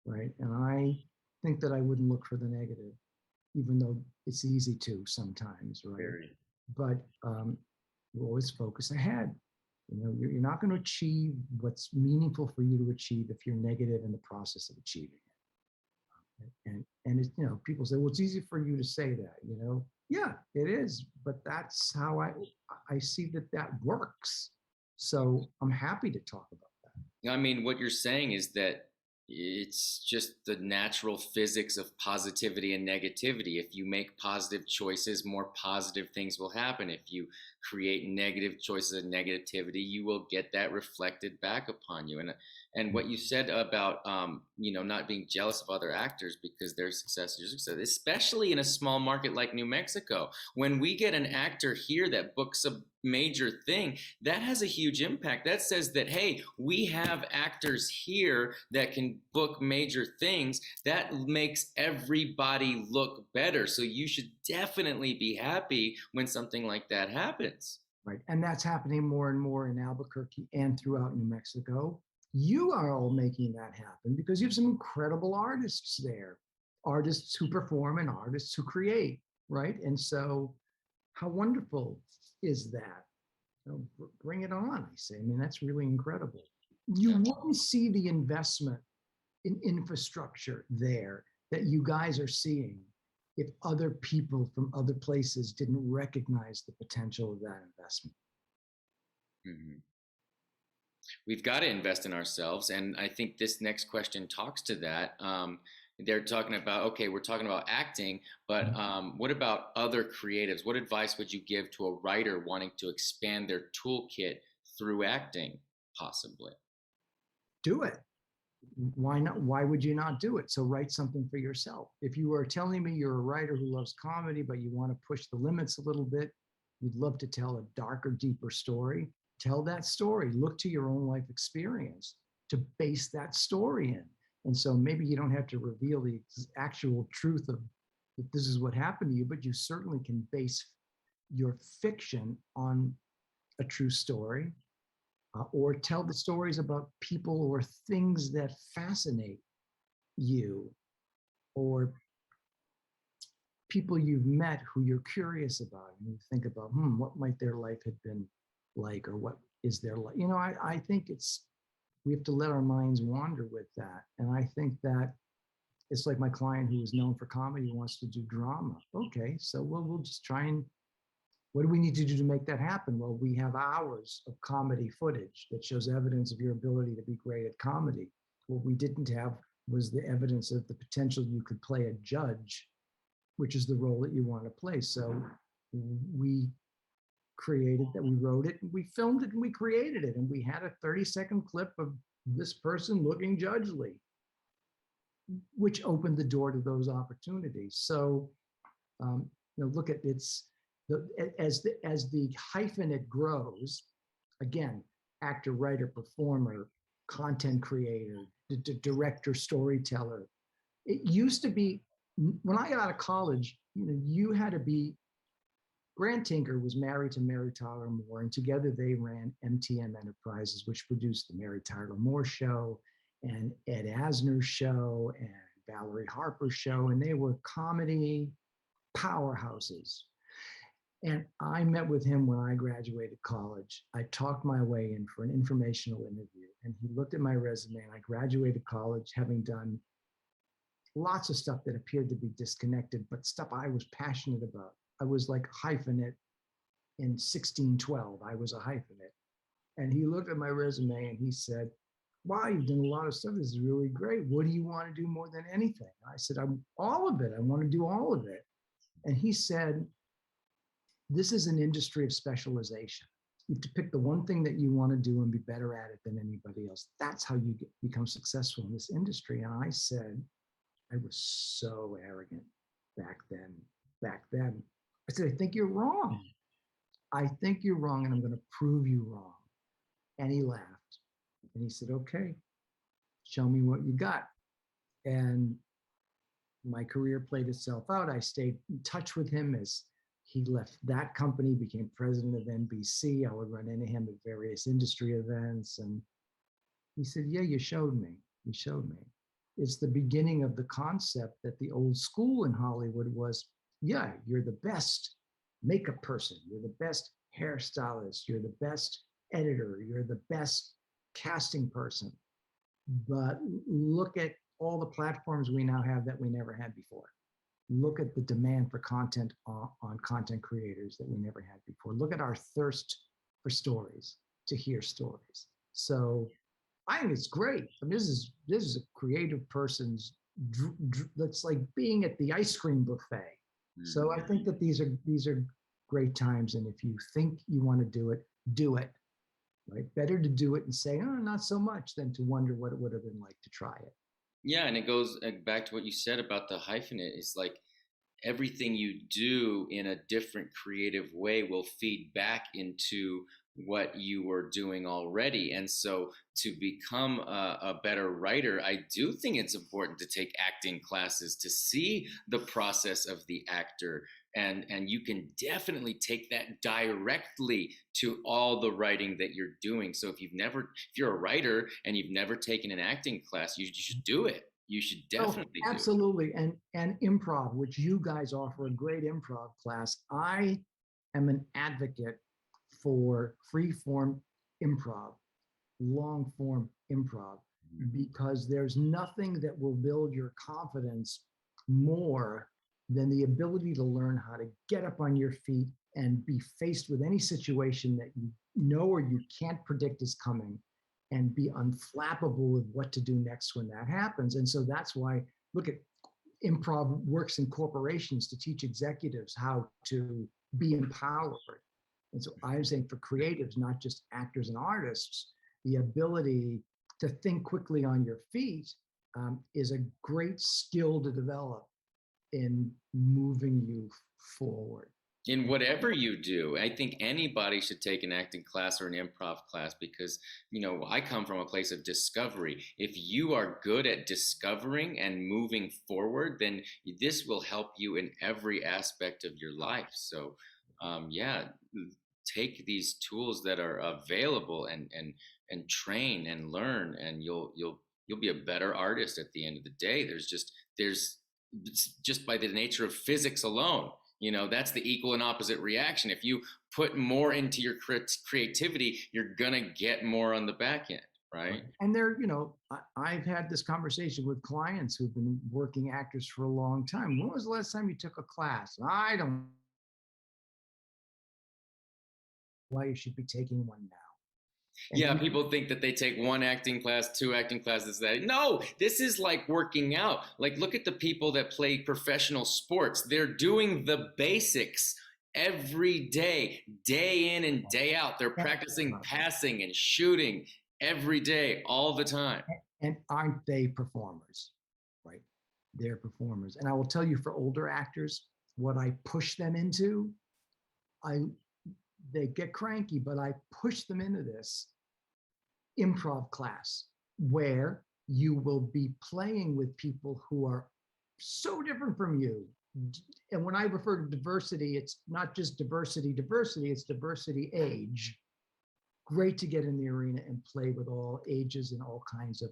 right? And I think that I wouldn't look for the negative, even though it's easy to sometimes, right? Very. But you always focus ahead. You're not going to achieve what's meaningful for you to achieve if you're negative in the process of achieving it. And it's, people say, well, it's easy for you to say that, Yeah, it is, but that's how I see that works. So I'm happy to talk about that. I mean, what you're saying is that it's just the natural physics of positivity and negativity. If you make positive choices, more positive things will happen. If you create negative choices and negativity, you will get that reflected back upon you. And what you said about not being jealous of other actors because their success is your success, especially in a small market like New Mexico, when we get an actor here that books a major thing, that has a huge impact. That says that, hey, we have actors here that can book major things. That makes everybody look better. So you should definitely be happy when something like that happens. Right. And that's happening more and more in Albuquerque and throughout New Mexico. You are all making that happen because you have some incredible artists there, artists who perform and artists who create, right? And so how wonderful is that? Bring it on, I say. I mean, that's really incredible. You wouldn't see the investment in infrastructure there that you guys are seeing if other people from other places didn't recognize the potential of that investment. Mm-hmm. We've got to invest in ourselves. And I think this next question talks to that. They're talking about, okay, we're talking about acting, but what about other creatives? What advice would you give to a writer wanting to expand their toolkit through acting, possibly? Do it. Why not? Why would you not do it? So write something for yourself. If you are telling me you're a writer who loves comedy, but you want to push the limits a little bit, you'd love to tell a darker, deeper story, tell that story. Look to your own life experience to base that story in. And so maybe you don't have to reveal the actual truth of that this is what happened to you, but you certainly can base your fiction on a true story, or tell the stories about people or things that fascinate you, or people you've met who you're curious about, and you think about, what might their life have been like, or what is their life? I think we have to let our minds wander with that. And I think that it's like my client who is known for comedy wants to do drama. Okay, so we'll just try and, what do we need to do to make that happen? Well, we have hours of comedy footage that shows evidence of your ability to be great at comedy. What we didn't have was the evidence of the potential you could play a judge, which is the role that you want to play. So we created that, we wrote it, and we filmed it, and we created it, and we had a 30-second clip of this person looking judgely, which opened the door to those opportunities. So look at as the hyphenate grows, again, actor, writer, performer, content creator, director, storyteller. It used to be, when I got out of college, you had to be, Grant Tinker was married to Mary Tyler Moore, and together they ran MTM Enterprises, which produced the Mary Tyler Moore Show and Ed Asner's show and Valerie Harper's show, and they were comedy powerhouses. And I met with him when I graduated college. I talked my way in for an informational interview, and he looked at my resume, and I graduated college having done lots of stuff that appeared to be disconnected, but stuff I was passionate about. I was like hyphenate in 1612. I was a hyphenate. And he looked at my resume and he said, wow, you've done a lot of stuff. This is really great. What do you want to do more than anything? I said, all of it. I want to do all of it. And he said, this is an industry of specialization. You have to pick the one thing that you want to do and be better at it than anybody else. That's how you become successful in this industry. And I said, I was so arrogant back then. I said, I think you're wrong. I think you're wrong, and I'm going to prove you wrong. And he laughed. And he said, okay, show me what you got. And my career played itself out. I stayed in touch with him as he left that company, became president of NBC. I would run into him at various industry events. And he said, yeah, you showed me. You showed me. It's the beginning of the concept that the old school in Hollywood was, yeah, you're the best makeup person, you're the best hairstylist, you're the best editor, you're the best casting person. But look at all the platforms we now have that we never had before. Look at the demand for content on content creators that we never had before. Look at our thirst for stories, to hear stories. So I think it's great. I mean, this is a creative person's, that's like being at the ice cream buffet. So I think that these are great times. And if you think you want to do it, right? Better to do it and say, oh, not so much, than to wonder what it would have been like to try it. Yeah, and it goes back to what you said about the hyphenate. It's like everything you do in a different creative way will feed back into what you were doing already. And so to become a better writer, I do think it's important to take acting classes to see the process of the actor. And you can definitely take that directly to all the writing that you're doing. So if you're a writer and you've never taken an acting class, you should do it. You should definitely do it. Absolutely. And improv, which you guys offer a great improv class. I am an advocate for free form improv, long form improv, because there's nothing that will build your confidence more than the ability to learn how to get up on your feet and be faced with any situation that you know or you can't predict is coming, and be unflappable with what to do next when that happens. And so that's why, look at, improv works in corporations to teach executives how to be empowered. And so I'm saying for creatives, not just actors and artists, the ability to think quickly on your feet is a great skill to develop in moving you forward. in whatever you do. I think anybody should take an acting class or an improv class because, I come from a place of discovery. If you are good at discovering and moving forward, then this will help you in every aspect of your life. So, yeah, take these tools that are available and train and learn, and you'll be a better artist at the end of the day. There's just by the nature of physics alone. That's the equal and opposite reaction. If you put more into your creativity, you're going to get more on the back end, right? And I've had this conversation with clients who've been working actors for a long time. When was the last time you took a class? I don't know why you should be taking one now. And people think that they take one acting class, two acting classes. No, this is like working out. Like, look at the people that play professional sports. They're doing the basics every day, day in and day out. They're practicing passing and shooting every day, all the time. And aren't they performers, right? They're performers. And I will tell you, for older actors, what I push them into, they get cranky, but I push them into this improv class where you will be playing with people who are so different from you. And when I refer to diversity, it's not just diversity, it's diversity age. Great to get in the arena and play with all ages and all kinds of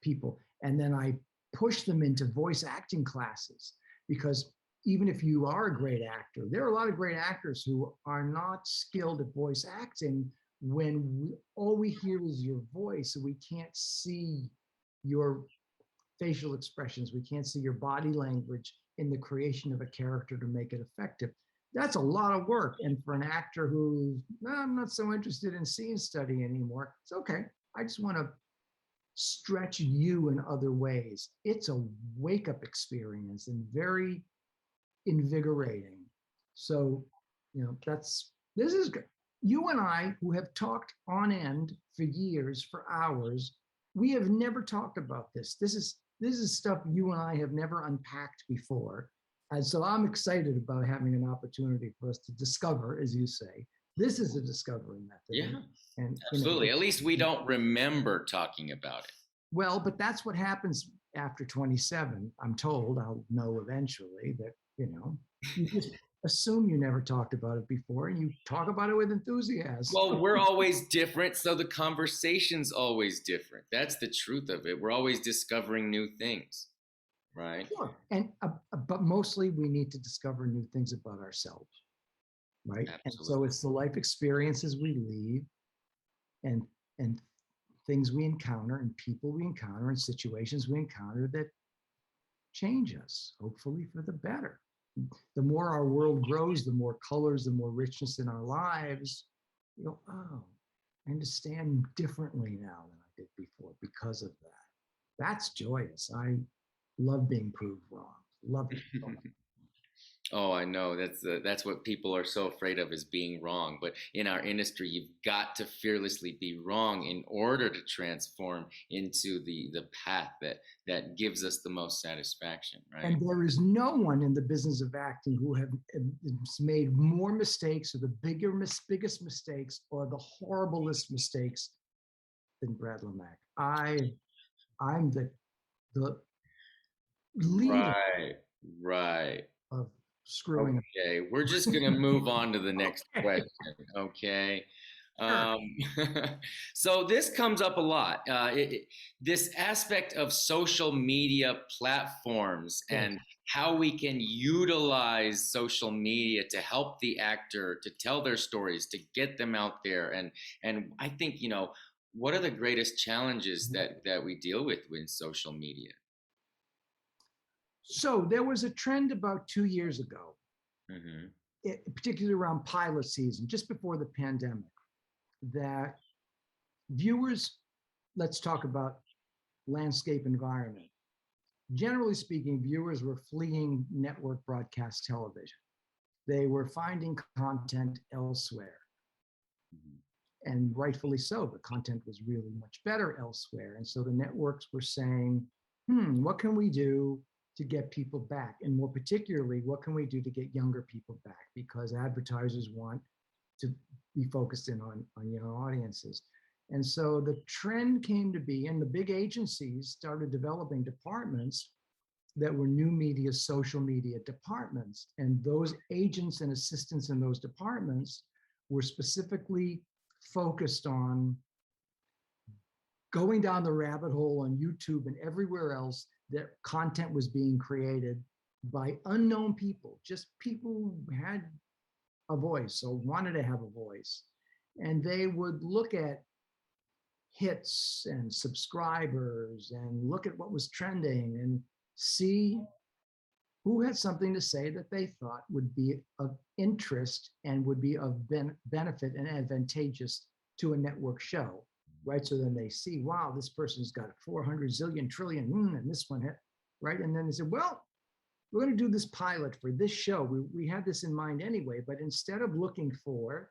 people. And then I push them into voice acting classes, because even if you are a great actor, there are a lot of great actors who are not skilled at voice acting when all we hear is your voice, and we can't see your facial expressions. We can't see your body language in the creation of a character to make it effective. That's a lot of work. And for an actor who's, I'm not so interested in scene study anymore, it's okay. I just want to stretch you in other ways. It's a wake-up experience and very invigorating. So, this is good. You and I, who have talked on end for years, for hours, we have never talked about this. This is stuff you and I have never unpacked before. And so I'm excited about having an opportunity for us to discover, as you say. This is a discovery method. Yeah, and absolutely. At least we don't remember talking about it. Well, but that's what happens after 27. I'm told, I'll know eventually that, you just assume you never talked about it before, and you talk about it with enthusiasm. Well, we're always different, so the conversation's always different. That's the truth of it. We're always discovering new things, right? Sure. And but mostly we need to discover new things about ourselves, right? Absolutely. And so it's the life experiences we lead, and things we encounter, and people we encounter, and situations we encounter that change us, hopefully for the better. The more our world grows, the more colors, the more richness in our lives, oh, I understand differently now than I did before because of that. That's joyous. I love being proved wrong. Love it. Oh, I know. That's what people are so afraid of, is being wrong. But in our industry, you've got to fearlessly be wrong in order to transform into the path that gives us the most satisfaction, right? And there is no one in the business of acting who has made more mistakes, or the biggest mistakes, or the horriblest mistakes than Brad Lemack. I'm the leader. Right. Of screwing. Okay, we're just gonna move on to the next question. Okay. So this comes up a lot. This aspect of social media platforms and how we can utilize social media to help the actor to tell their stories, to get them out there. And I think, what are the greatest challenges that we deal with in social media? So there was a trend about 2 years ago, mm-hmm. Particularly around pilot season, just before the pandemic, that viewers, let's talk about landscape environment. Generally speaking, viewers were fleeing network broadcast television. They were finding content elsewhere. Mm-hmm. And rightfully so, the content was really much better elsewhere. And so the networks were saying, what can we do to get people back? And more particularly, what can we do to get younger people back? Because advertisers want to be focused in on young audiences. And so the trend came to be, and the big agencies started developing departments that were new media, social media departments. And those agents and assistants in those departments were specifically focused on going down the rabbit hole on YouTube and everywhere else that content was being created by unknown people, just people who had a voice or wanted to have a voice. And they would look at hits and subscribers and look at what was trending and see who had something to say that they thought would be of interest and would be of benefit and advantageous to a network show, right? So then they see, wow, this person's got 400 zillion trillion, and this one hit, right? And then they said, well, we're going to do this pilot for this show. We had this in mind anyway, but instead of looking for,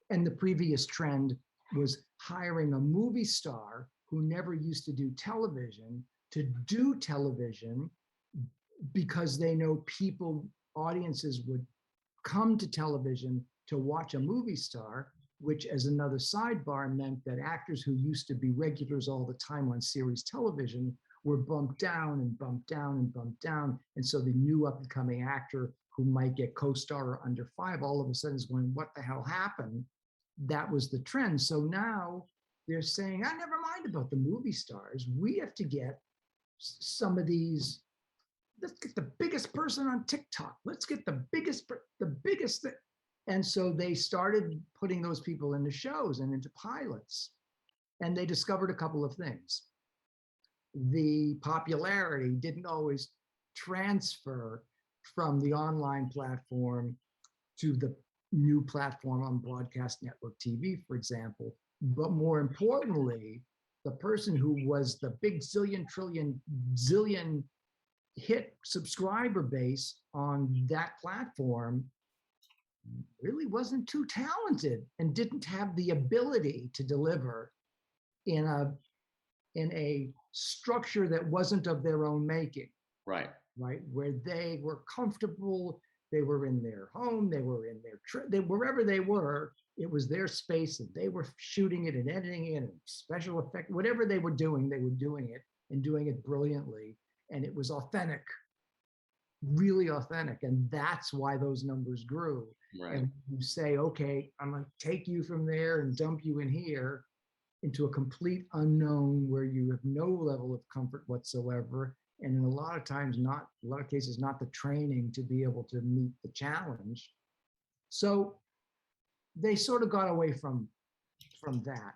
and the previous trend was hiring a movie star who never used to do television to do television because they know audiences would come to television to watch a movie star, which as another sidebar meant that actors who used to be regulars all the time on series television were bumped down and bumped down and bumped down. And so the new up and coming actor who might get co-star or under 5 all of a sudden is going, what the hell happened? That was the trend. So now they're saying, I never mind about the movie stars. We have to get some of these, let's get the biggest person on TikTok. Let's get the biggest. And so they started putting those people into shows and into pilots. And they discovered a couple of things. The popularity didn't always transfer from the online platform to the new platform on broadcast network TV, for example. But more importantly, the person who was the big zillion hit subscriber base on that platform really wasn't too talented and didn't have the ability to deliver in a structure that wasn't of their own making. Right. Where they were comfortable, they were in their home, they were in their wherever they were, it was their space and they were shooting it and editing it and special effect, whatever they were doing it and doing it brilliantly. And it was authentic, really authentic. And that's why those numbers grew. Right. And you say, okay, I'm going to take you from there and dump you in here into a complete unknown where you have no level of comfort whatsoever. And in a lot of cases, not the training to be able to meet the challenge. So they sort of got away from that.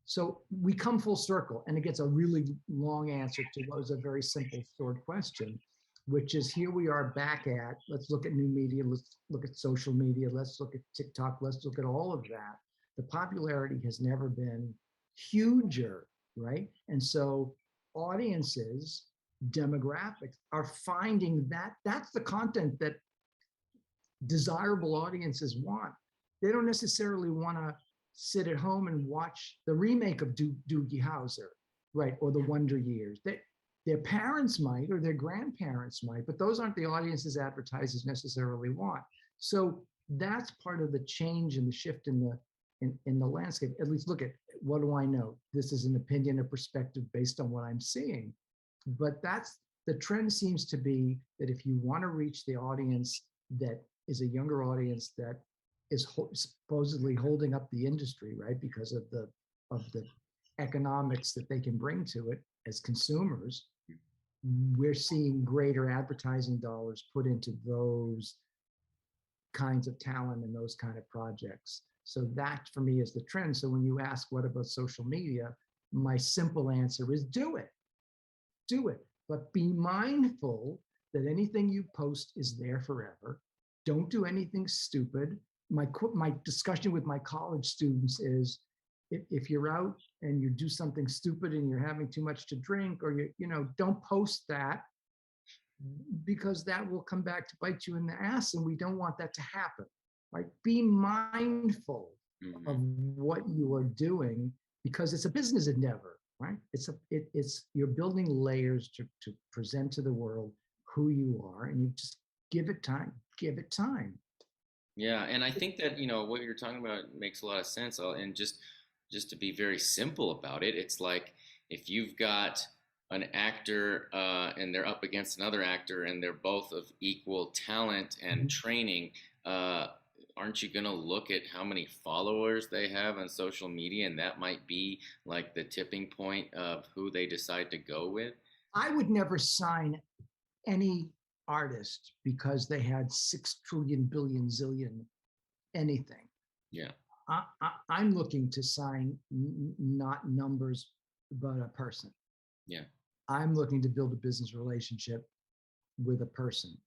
So we come full circle, and it gets a really long answer to what was a very simple, short question, which is here we are back at, let's look at new media, let's look at social media, let's look at TikTok, let's look at all of that. The popularity has never been huger, right? And so audiences, demographics are finding that's the content that desirable audiences want. They don't necessarily want to sit at home and watch the remake of Doogie Howser, right? Or the Wonder Years. Their parents might, or their grandparents might, but those aren't the audiences advertisers necessarily want. So that's part of the change and the shift in the landscape. At least look at, what do I know? This is an opinion, a perspective based on what I'm seeing. But the trend seems to be that if you want to reach the audience that is a younger audience that is supposedly holding up the industry, right? Because of the economics that they can bring to it as consumers, we're seeing greater advertising dollars put into those kinds of talent and those kind of projects. So that for me is the trend. So when you ask, what about social media? My simple answer is do it. Do it. But be mindful that anything you post is there forever. Don't do anything stupid. My discussion with my college students is, if you're out and you do something stupid and you're having too much to drink, or don't post that, because that will come back to bite you in the ass, and we don't want that to happen. Right? Be mindful of what you are doing, because it's a business endeavor, right? It's you're building layers to present to the world who you are, and you just give it time. Give it time. Yeah, and I think that, what you're talking about makes a lot of sense. And just to be very simple about it, it's like if you've got an actor and they're up against another actor and they're both of equal talent and training, aren't you going to look at how many followers they have on social media, and that might be like the tipping point of who they decide to go with? I would never sign any artist because they had 6 trillion, billion, zillion, anything. Yeah. I'm looking to sign not numbers, but a person. Yeah. I'm looking to build a business relationship with a person.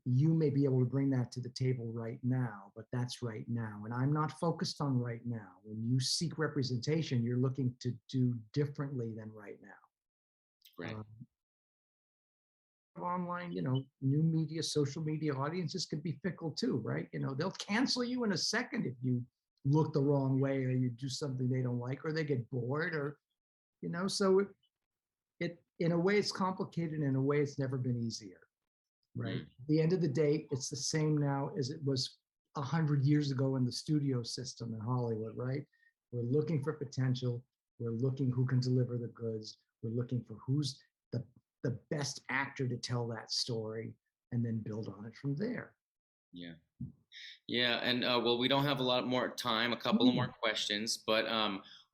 You may be able to bring that to the table right now, but that's right now. And I'm not focused on right now. When you seek representation, you're looking to do differently than right now. Right. Online, new media, social media audiences can be fickle too, right? They'll cancel you in a second if you look the wrong way or you do something they don't like, or they get bored, or, so it in a way it's complicated, in a way it's never been easier, right? At the end of the day, it's the same now as it was 100 years ago in the studio system in Hollywood, right? We're looking for potential. We're looking who can deliver the goods. We're looking for who's the best actor to tell that story, and then build on it from there. Yeah. Yeah. And well, we don't have a lot more time, a couple of more questions, but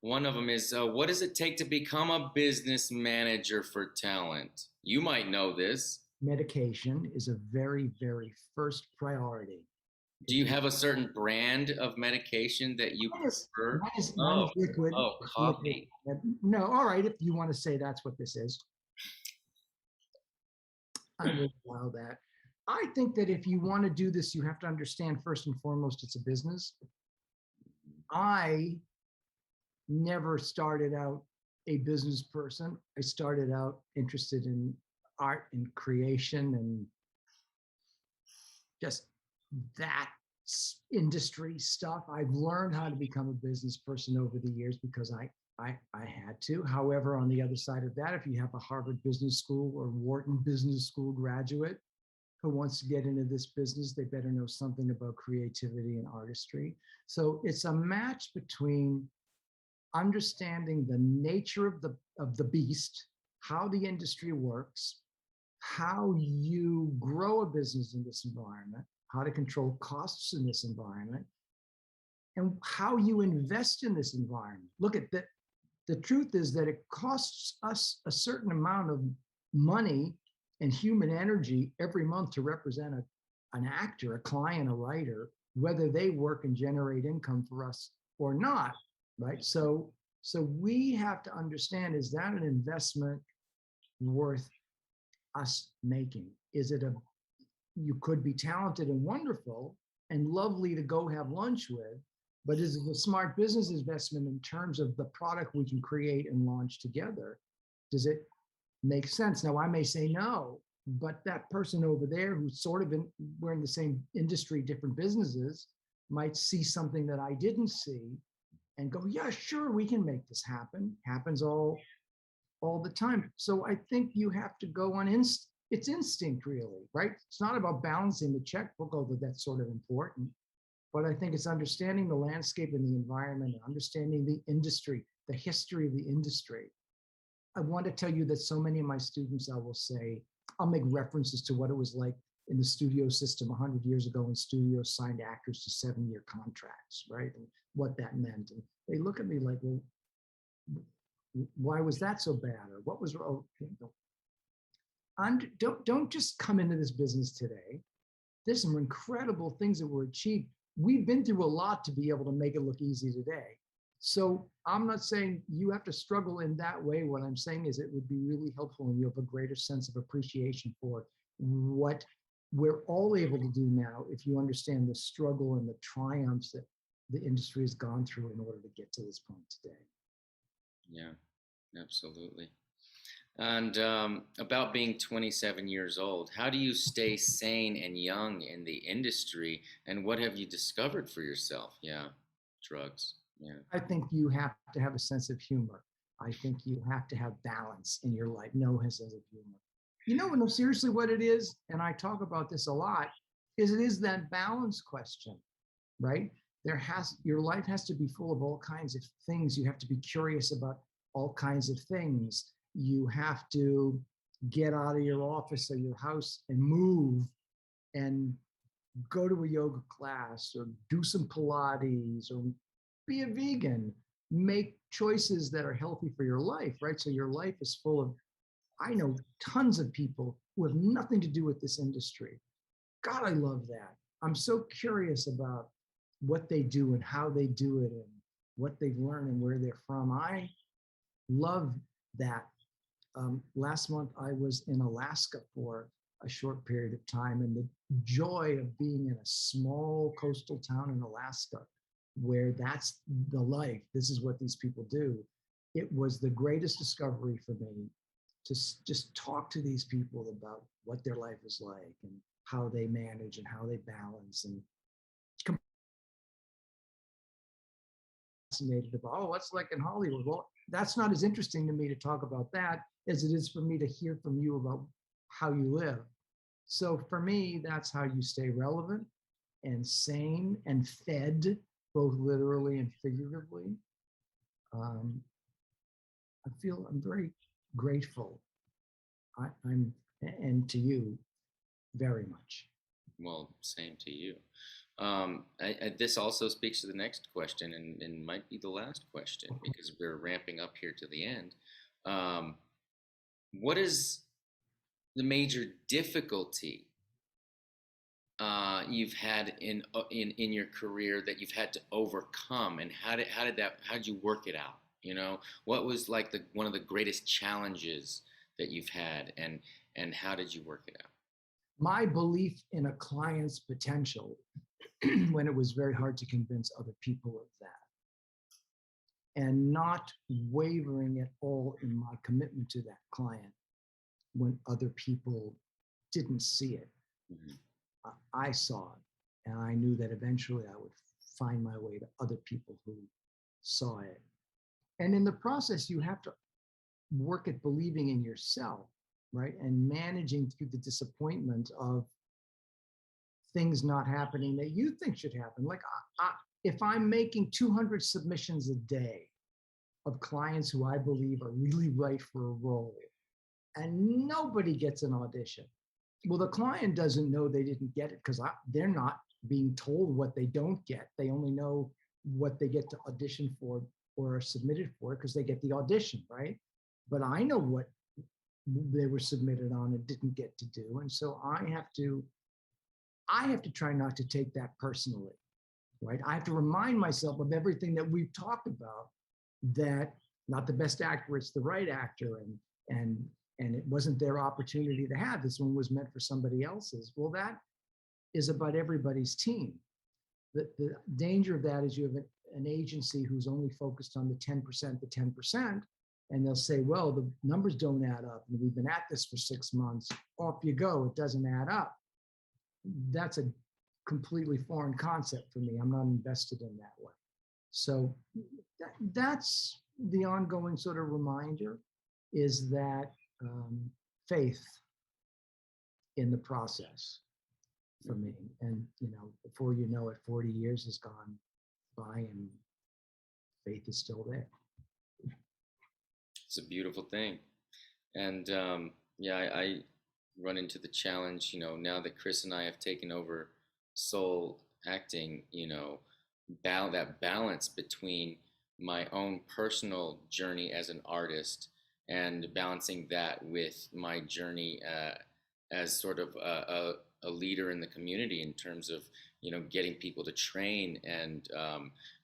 one of them is, what does it take to become a business manager for talent? You might know this. Medication is a very, very first priority. Do you have a certain brand of medication that you prefer? Mine is liquid. Oh, coffee. No, all right, if you want to say that's what this is, I will allow that. I think that if you want to do this, you have to understand first and foremost, it's a business. I never started out a business person. I started out interested in art and creation and just that industry stuff. I've learned how to become a business person over the years because I had to. However, on the other side of that, if you have a Harvard Business School or Wharton Business School graduate who wants to get into this business, they better know something about creativity and artistry. So it's a match between understanding the nature of the beast, how the industry works, how you grow a business in this environment, how to control costs in this environment, and how you invest in this environment. Look at that. The truth is that it costs us a certain amount of money and human energy every month to represent an actor, a client, a writer, whether they work and generate income for us or not, right? So we have to understand, is that an investment worth us making? Is it you could be talented and wonderful and lovely to go have lunch with, but is it a smart business investment in terms of the product we can create and launch together? Does it make sense? Now, I may say no, but that person over there who's sort of we're in the same industry, different businesses, might see something that I didn't see and go, yeah, sure, we can make this happen. Happens all the time. So I think you have to go on it's instinct, really, right? It's not about balancing the checkbook, although that's sort of important. But I think it's understanding the landscape and the environment, and understanding the industry, the history of the industry. I want to tell you that so many of my students, I will say, I'll make references to what it was like in the studio system 100 years ago when studios signed actors to 7-year contracts, right? And what that meant. And they look at me like, well, why was that so bad? Or what was wrong? Don't just come into this business today. There's some incredible things that were achieved. We've been through a lot to be able to make it look easy today. So I'm not saying you have to struggle in that way. What I'm saying is it would be really helpful and you have a greater sense of appreciation for what we're all able to do now if you understand the struggle and the triumphs that the industry has gone through in order to get to this point today. Yeah, absolutely. And about being 27 years old, how do you stay sane and young in the industry? And what have you discovered for yourself? Yeah, drugs. Yeah. I think you have to have a sense of humor. I think you have to have balance in your life. No sense of humor. You know, no, seriously, what it is, and I talk about this a lot, is it is that balance question, right? Your life has to be full of all kinds of things. You have to be curious about all kinds of things. You have to get out of your office or your house and move and go to a yoga class or do some Pilates or be a vegan, make choices that are healthy for your life, right? So your life is full of, I know tons of people who have nothing to do with this industry. God, I love that. I'm so curious about what they do and how they do it and what they've learned and where they're from. I love that. Last month, I was in Alaska for a short period of time, and the joy of being in a small coastal town in Alaska, where that's the life, this is what these people do. It was the greatest discovery for me to just talk to these people about what their life is like and how they manage and how they balance, and fascinated about, oh, what's like in Hollywood? Well, that's not as interesting to me to talk about that as it is for me to hear from you about how you live. So for me, that's how you stay relevant and sane and fed, both literally and figuratively. I'm very grateful. And to you, very much. Well, same to you. This also speaks to the next question, and might be the last question because we're ramping up here to the end. What is the major difficulty you've had in your career that you've had to overcome, and how did you work it out? You know, what was like one of the greatest challenges that you've had, and how did you work it out? My belief in a client's potential when it was very hard to convince other people of that, and not wavering at all in my commitment to that client when other people didn't see it. Mm-hmm. I saw it, and I knew that eventually I would find my way to other people who saw it. And in the process, you have to work at believing in yourself, right? And managing through the disappointment of things not happening that you think should happen. Like if I'm making 200 submissions a day of clients who I believe are really right for a role, and nobody gets an audition, well, the client doesn't know they didn't get it because they're not being told what they don't get. They only know what they get to audition for or are submitted for because they get the audition, right? But I know what they were submitted on and didn't get to do. And so I have to try not to take that personally, right? I have to remind myself of everything that we've talked about, that not the best actor, it's the right actor, and it wasn't their opportunity to have. This one was meant for somebody else's. Well, that is about everybody's team. The danger of that is you have an agency who's only focused on the 10%, and they'll say, well, the numbers don't add up, and we've been at this for 6 months. Off you go, it doesn't add up. That's a completely foreign concept for me. I'm not invested in that way. So that's the ongoing sort of reminder, is that faith in the process for me. And, you know, before you know it, 40 years has gone by and faith is still there. It's a beautiful thing. And I run into the challenge, you know, now that Chris and I have taken over Soul Acting, you know, that balance between my own personal journey as an artist and balancing that with my journey as sort of a leader in the community in terms of, you know, getting people to train and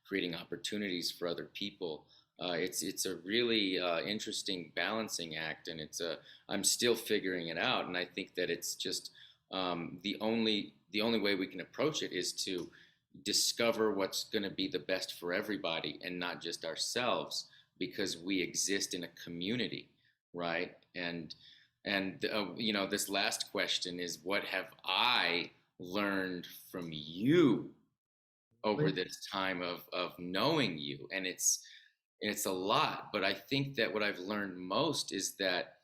creating opportunities for other people. It's a really interesting balancing act, and I'm still figuring it out. And I think that it's just the only way we can approach it is to discover what's going to be the best for everybody and not just ourselves, because we exist in a community, right? And you know, this last question is, what have I learned from you over this time of knowing you? And it's a lot, but I think that what I've learned most is that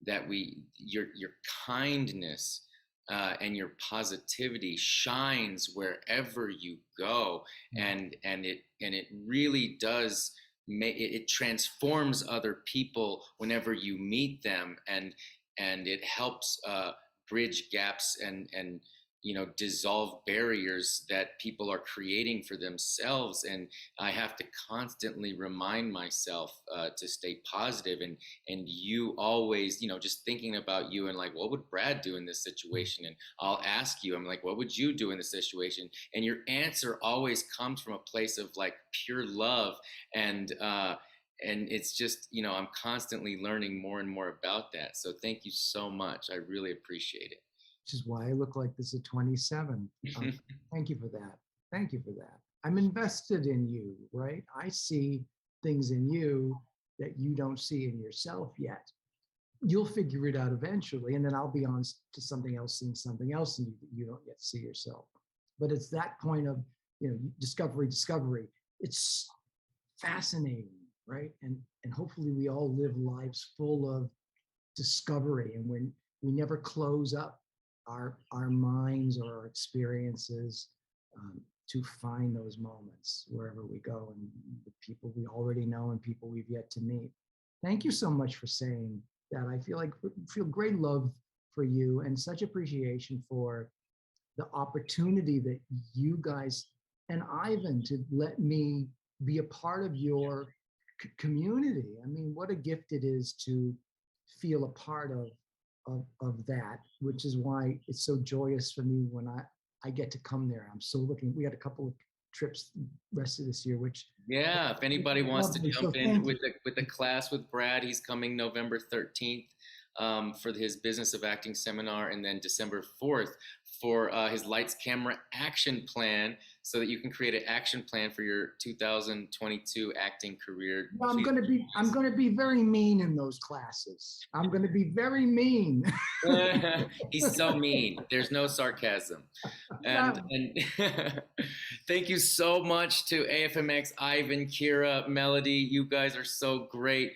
your kindness and your positivity shines wherever you go, and it really does it transforms other people whenever you meet them, and it helps bridge gaps and dissolve barriers that people are creating for themselves. And I have to constantly remind myself to stay positive, and you always, just thinking about you and like, what would Brad do in this situation? And I'll ask you, I'm like, what would you do in this situation? And your answer always comes from a place of like pure love, and it's just, I'm constantly learning more and more about that. So thank you so much. I really appreciate it. Which is why I look like this at 27. Thank you for that. Thank you for that. I'm invested in you, right? I see things in you that you don't see in yourself yet. You'll figure it out eventually, and then I'll be on to something else, seeing something else in you that you don't yet see yourself. But it's that point of, discovery. It's fascinating, right? And hopefully we all live lives full of discovery, and when we never close up our minds or our experiences to find those moments wherever we go, and the people we already know and people we've yet to meet. Thank you so much for saying that. I feel great love for you and such appreciation for the opportunity that you guys and Ivan to let me be a part of your community. I mean, what a gift it is to feel a part of that, which is why it's so joyous for me when I get to come there. I'm so looking. We got a couple of trips rest of this year, which if anybody wants to jump in with the class with Brad, he's coming November 13th for his Business of Acting seminar, and then December 4th for his Lights Camera Action Plan, so that you can create an action plan for your 2022 acting career. Well, I'm going to be very mean in those classes. I'm going to be very mean. He's so mean. There's no sarcasm. And thank you so much to AFMX, Ivan, Kira, Melody. You guys are so great.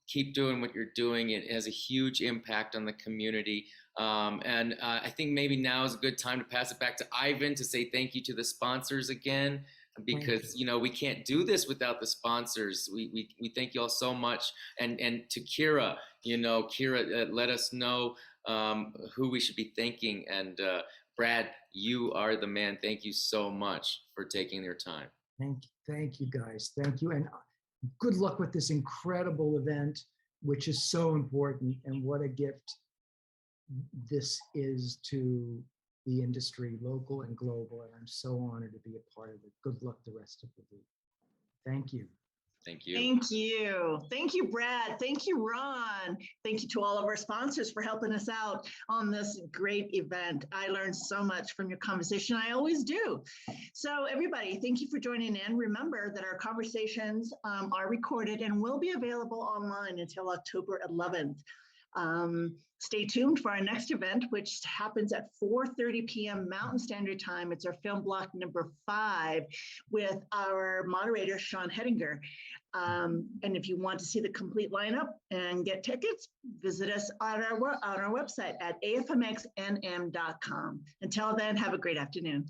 Keep doing what you're doing. It has a huge impact on the community. And I think maybe now is a good time to pass it back to Ivan to say thank you to the sponsors again, because we can't do this without the sponsors. We thank you all so much. And to Kira, Kira, let us know who we should be thanking. And Brad, you are the man. Thank you so much for taking your time. Thank you guys. Thank you. And good luck with this incredible event, which is so important, and what a gift this is to the industry, local and global. And I'm so honored to be a part of it. Good luck the rest of the week. Thank you. Thank you. Thank you. Thank you, Brad. Thank you, Ron. Thank you to all of our sponsors for helping us out on this great event. I learned so much from your conversation. I always do. So everybody, thank you for joining in. Remember that our conversations are recorded and will be available online until October 11th. Stay tuned for our next event, which happens at 4:30 p.m. Mountain Standard Time. It's our film block number 5 with our moderator, Sean Hettinger. And if you want to see the complete lineup and get tickets, visit us on our website at afmxnm.com. Until then, have a great afternoon.